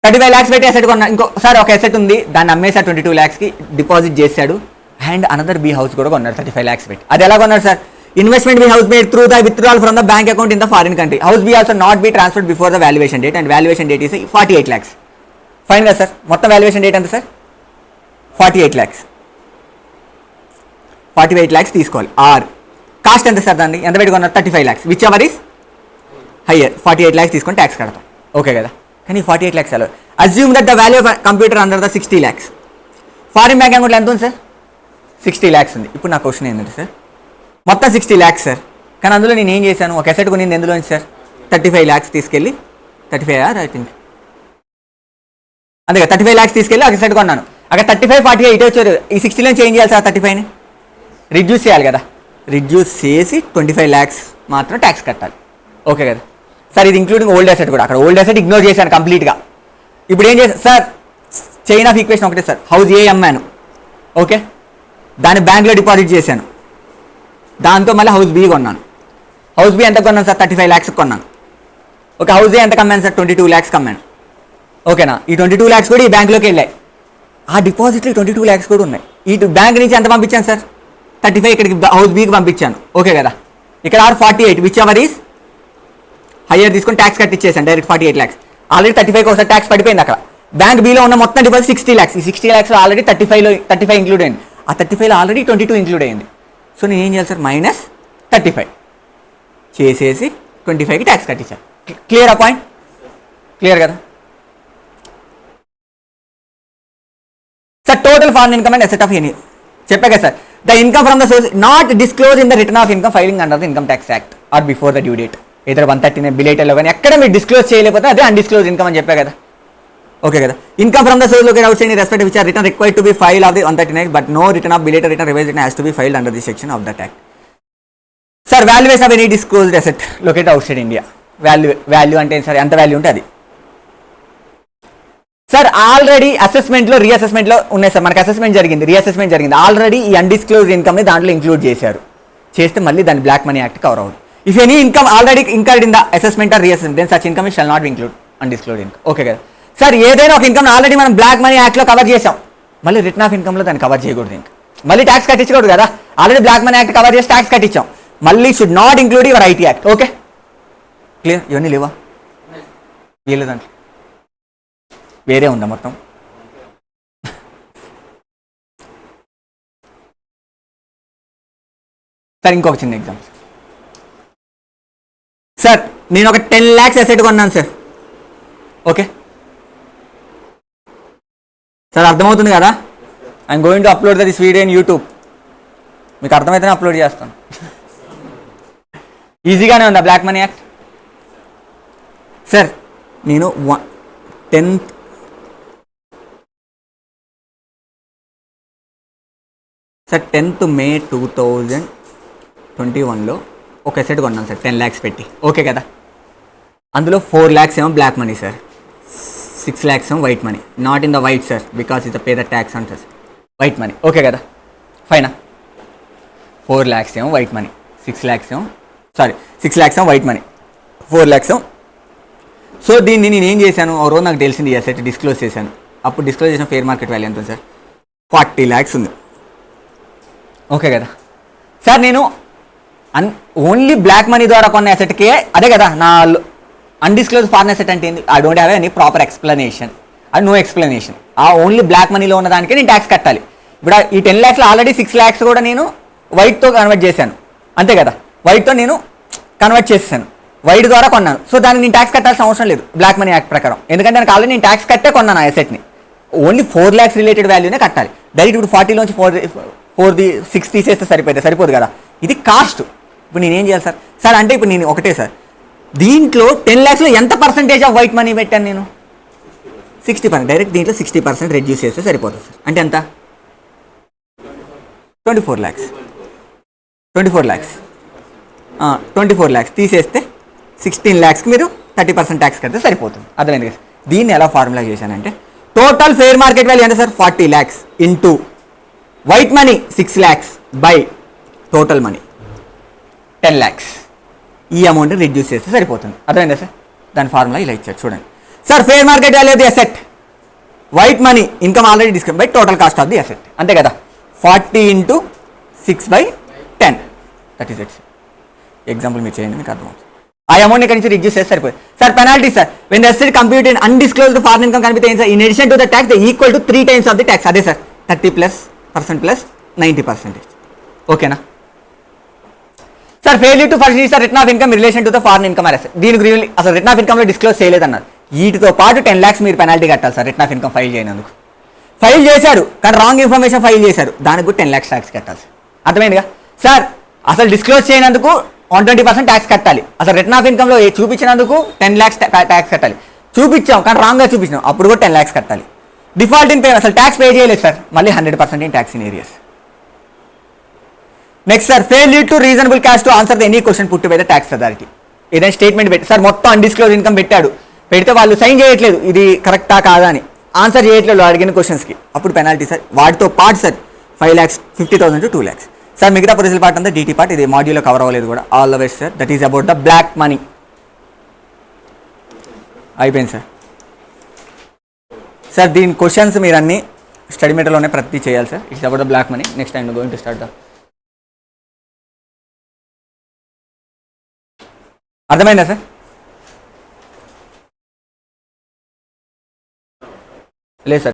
35 lakhs పెట్టి asset కొన్నా. ఇంకోసారి ఒక asset ఉంది, దాన్ని అమ్మేసాడు 22 lakhsకి, డిపాజిట్ చేశాడు. అండ్ అనదర్ బి హౌస్ కూడా కొన్నాడు 35 lakhs పెట్టి. అది ఎలా కొన్నాడు sir? Investment B house made through the withdrawal from the bank account in the foreign country. House B also not be transferred before the valuation date, and valuation date is 48 lakhs. Fine కదా sir? మొత్తం valuation date ఎంత sir? 48 lakhs. 48 lakhs తీసుకోవాలి. Or cost ఎంత sir? దాన్ని ఎంత పెట్టుకున్నారు? 35 lakhs. Which ever is higher 48 lakhs తీసుకొని tax కడతాం. ఓకే కదా, కానీ 48 lakhs అలా assume that the value of computer under the 60 lakhs. Foreign bank అకౌంట్లో ఎంత ఉంది సార్? 60 lakhs ఉంది. ఇప్పుడు నా క్వశ్చన్ ఏంటంటే సార్, మొత్తం 60 lakhs సార్, కానీ అందులో నేను ఏం చేశాను? ఒక అసెట్ కొనింది ఎందులో సార్? 35 lakhs తీసుకెళ్ళి 35 ఐ థింక్ అంతే కదా, 35 lakhs తీసుకెళ్ళి ఒక అసెట్ కొన్నాను. అక్కడ 35, 48 ఇటు వచ్చారు. ఈ 60లో చేంజ్ చేయాలి సార్, 35ని రిడ్యూస్ చేయాలి కదా. రిడ్యూస్ చేసి 25 lakhs మాత్రం ట్యాక్స్ కట్టాలి. ఓకే కదా సార్? ఇది ఇంక్లూడింగ్ ఓల్డ్ అసెట్ కూడా. అక్కడ ఓల్డ్ అసెట్ ఇగ్నోర్ చేశాను కంప్లీట్గా. ఇప్పుడు ఏం చేశాను సార్? చైన్ ఆఫ్ ఈక్వేషన్ ఒకటే సార్. హౌస్ ఏ అమ్మాను, ఓకే, దాన్ని బ్యాంక్లో డిపాజిట్ చేశాను, దాంతో మళ్ళీ హౌస్ బి కొన్నాను. హౌస్ బి ఎంత కొన్నాను సార్? 35 lakhs కొన్నాను. ఓకే, హౌస్ ఏ ఎంత కమ్మాను సార్? 22 lakhs కమ్మాను. ఓకేనా? ఈ 22 lakhs కూడా ఈ బ్యాంక్లోకి వెళ్ళాయి. ఆ డిపాజిట్లు 22 lakhs కూడా ఉన్నాయి. ఈ బ్యాంక్ నుంచి ఎంత పంపించాను సార్? 35 ఇక్కడికి హౌస్ బీకి పంపించాను. ఓకే కదా, ఇక్కడ or 48 whichever is higher తీసుకొని ట్యాక్స్ కట్టించేసాను డైరెక్ట్ 48 lakhs. ఆల్రెడీ 35 ఒకసారి ట్యాక్స్ పడిపోయింది అక్కడ. బ్యాంక్ బీలో ఉన్న మొత్తం డిపాజిట్ 60 lakhs. ఈ 60 lakhs ఆల్రెడీ 35 ఇంక్లూడ్ అయింది. ఆ 35లో ఆల్రెడీ 22 ఇంక్లూడ్ అయింది. సో నేను ఏం చేయాలి సార్? -35 చేసేసి 25కి ట్యాక్స్ కట్టించాను. క్లియర్ ఆ పాయింట్? క్లియర్ కదా sir? Total foreign income and asset of any చెప్పా కదా sir. The income from the source not disclose in the return of income filing under the income tax act or before the due date. ఇతర 139 బిలేటర్లో కానీ ఎక్కడ మీరు disclose చేయలేకపోతే అదే అన్డిస్క్లోజ్ income అని చెప్పా కదా. ఓకే కదా. Income from the source located outside in respect which are return required to be file of the 139 but no return of belated return revise return has to be filed under the section of that act. Sir valuation of any disclosed asset located outside India. Value అంటే sir ఎంత value ఉంటే అది sir. Already అసెస్మెంట్లో రీఅసెస్మెంట్లో ఉన్నాయి sir. మనకి assessment జరిగింది, reassessment జరిగింది. Already ఈ undisclosed ఇన్కమ్ని దాంట్లో ఇంక్లూడ్ చేశారు. చేస్తే మళ్ళీ దాని బ్లాక్ మనీ యాక్ట్ కవర్ అవుతుంది. If any income already incurred in the assessment or reassessment then such income shall not be include undisclosed income. Okay కదా సార్? ఏదైనా ఒక ఇన్కమ్ ఆల్రెడీ మనం బ్లాక్ మనీ యాక్ట్లో కవర్ చేసాం, మళ్ళీ రిటర్న్ ఆఫ్ ఇన్కమ్లో దాన్ని cover చేయకూడదు. ఇంకా మళ్ళీ ట్యాక్స్ కట్టించకూడదు కదా. Already black money act cover చేసి ట్యాక్స్ కట్టించాం, మళ్ళీ should not include your IT act. Okay clear? ఇవన్నీ లేవా? వీలేదండి, వేరే ఉందా మొత్తం? సార్ ఇంకొక చిన్న ఎగ్జాంపుల్. సార్ నేను ఒక 10 lakhs అసెట్ కొన్నాను సార్. ఓకే సార్, అర్థమవుతుంది కదా? I'm going to upload this video in YouTube. మీకు అర్థమైతేనే అప్లోడ్ చేస్తాను. ఈజీగానే ఉందా బ్లాక్ మనీ యాక్ట్? సార్ నేను 10th సార్ 10th May 2021లో ఒక అసెట్ కొన్నాను సార్ 10 lakhs పెట్టి. ఓకే కదా? అందులో 4 lakhs ఏమో బ్లాక్ మనీ సార్, 6 lakhs ఏమో white money. Not in the white sir, because it's pay the tax on sir white money. Okay కదా? ఫైనా? 4 lakhs ఏమో white money, 6 lakhs ఏమో 6 lakhs ఏమో వైట్ మనీ, 4 lakhs ఏమో. So దీన్ని నేను ఏం చేశాను, ఒక రోజు నాకు తెలిసింది ఈ అసెట్ డిస్క్లోజ్ చేశాను. అప్పుడు డిస్క్లోజ్ చేసిన ఫేర్ మార్కెట్ వాల్యూ ఎంత సార్? 40 lakhs ఉంది. ఓకే కదా సార్? నేను ఓన్లీ బ్లాక్ మనీ ద్వారా కొన్న అసెట్కే అదే కదా నా అన్డిస్క్లోజ్ ఫారెన్ అసెట్ అంటే ఏంటి? I don't have any proper explanation, అది నో ఎక్స్ప్లెనేషన్. ఆ ఓన్లీ బ్లాక్ మనీలో ఉన్న దానికే నేను ట్యాక్స్ కట్టాలి. ఇప్పుడు ఈ 10 lakhsలో ఆల్రెడీ 6 lakhs కూడా నేను వైట్తో కన్వర్ట్ చేశాను, అంతే కదా? వైట్తో నేను కన్వర్ట్ చేశాను, వైట్ ద్వారా కొన్నాను. సో దానికి నేను ట్యాక్స్ కట్టాల్సిన అవసరం లేదు బ్లాక్ మనీ యాక్ట్ ప్రకారం, ఎందుకంటే దానికి ఆల్రెడీ నేను ట్యాక్స్ కట్టే కొన్నాను ఆ అసెట్ని. ఓన్లీ 4 lakhs రిలేటెడ్ వాల్యూనే కట్టాలి. డైరెక్ట్ ఇప్పుడు 40లోంచి 6 తీసేస్తే సరిపోదు కదా? ఇది కాస్ట్. ఇప్పుడు నేనేం చేయాలి సార్? సార్ అంటే ఇప్పుడు నేను ఒకటే సార్, దీంట్లో 10 lakhsలో ఎంత పర్సెంటేజ్ ఆఫ్ వైట్ మనీ పెట్టాను నేను? 60%. డైరెక్ట్ దీంట్లో 60% రెడ్యూస్ చేస్తే సరిపోతుంది సార్. అంటే ఎంత? 24 lakhs. 24 lakhs తీసేస్తే 16 lakhsకి మీరు 30% ట్యాక్స్ కడితే సరిపోతుంది. అర్థమైంది కదా? దీన్ని ఎలా ఫార్ములా చేశానంటే, టోటల్ ఫేర్ మార్కెట్ వాల్యూ ఎంత sir? 40 lakhs into white money 6 lakhs by total money 10 lakhs. ఈ అమౌంట్ని రిడ్యూస్ చేస్తే సరిపోతుంది. అర్థమైందా సార్? దాని ఫార్ములా ఇలా ఇచ్చారు చూడండి sir. Fair market value of the asset, white money income already discount by total cost of the asset, అంతే కదా? 40 into 6/10, that is it. Example మీరు చేయండి, మీకు అర్థమవుతుంది. ఆ అమౌంట్ ఇక్కడ నుంచి రిడ్యూస్ చేస్తే సరిపోతుంది sir. Penalty sir, when the asset computed undisclosed foreign income కనిపితే sir, in addition to the tax the equal to 3 times of the tax. అదే సార్ 30% ప్లస్ 90%. ఓకేనా sir? Failure to furnish the return of income in relation to the foreign income asset. దీనికి అసలు return of ఇన్కమ్లో disclose చేయలేదన్నారు. వీటితో పాటు 10 lakhs మీరు penalty కట్టాలి sir return of income file చేయనందుకు. File చేశారు కానీ రాంగ్ ఇన్ఫర్మేషన్ ఫైల్ చేశారు, దానికి కూడా 10 lakhs ట్యాక్స్ కట్టాలి సార్. అర్థమైందిగా సార్? అసలు డిస్క్లోజ్ చేయనందుకు 120% ట్యాక్స్ కట్టాలి. అసలు రిటర్న్ ఆఫ్ ఇన్కమ్లో చూపించినందుకు 10 lakhs ట్యాక్స్ కట్టాలి. చూపించాం కానీ రాంగ్గా చూపించాం, అప్పుడు కూడా 10 lakhs కట్టాలి. డిఫాల్ట్ ఇన్ పే, అసలు ట్యాక్స్ పే చేయలేదు సార్, మళ్ళీ 100% in tax in areas. Next sir, failure to reasonable cash to answer any question put by the tax authority. ఏదైనా స్టేట్మెంట్ పెట్టి సార్ మొత్తం అన్డిస్క్లోజ్ ఇన్కమ్ పెట్టాడు, పెడితే వాళ్ళు సైన్ చేయట్లేదు ఇది కరెక్టా కాదా అని, ఆన్సర్ చేయట్లేదు అడిగిన క్వశ్చన్స్కి, అప్పుడు పెనాల్టీ సార్. వాటితో పాటు sir 5 lakhs, 50,000 to 2 lakhs. Sir మిగతా పొజిషన్ పార్ట్ అంతా డీటీ పార్ట్, ఇది మాడ్యూల్లో కవర్ అవ్వలేదు కూడా. All the best sir. That is about the black money. అయిపోయింది సార్. సార్ దీని క్వశ్చన్స్ మీరు అన్ని స్టడీ మెటీరియల్లోనే ప్రతి చేయాలి sir. It's about the black money. Next time going to start the. అర్థమైందా సార్? లేదు సార్.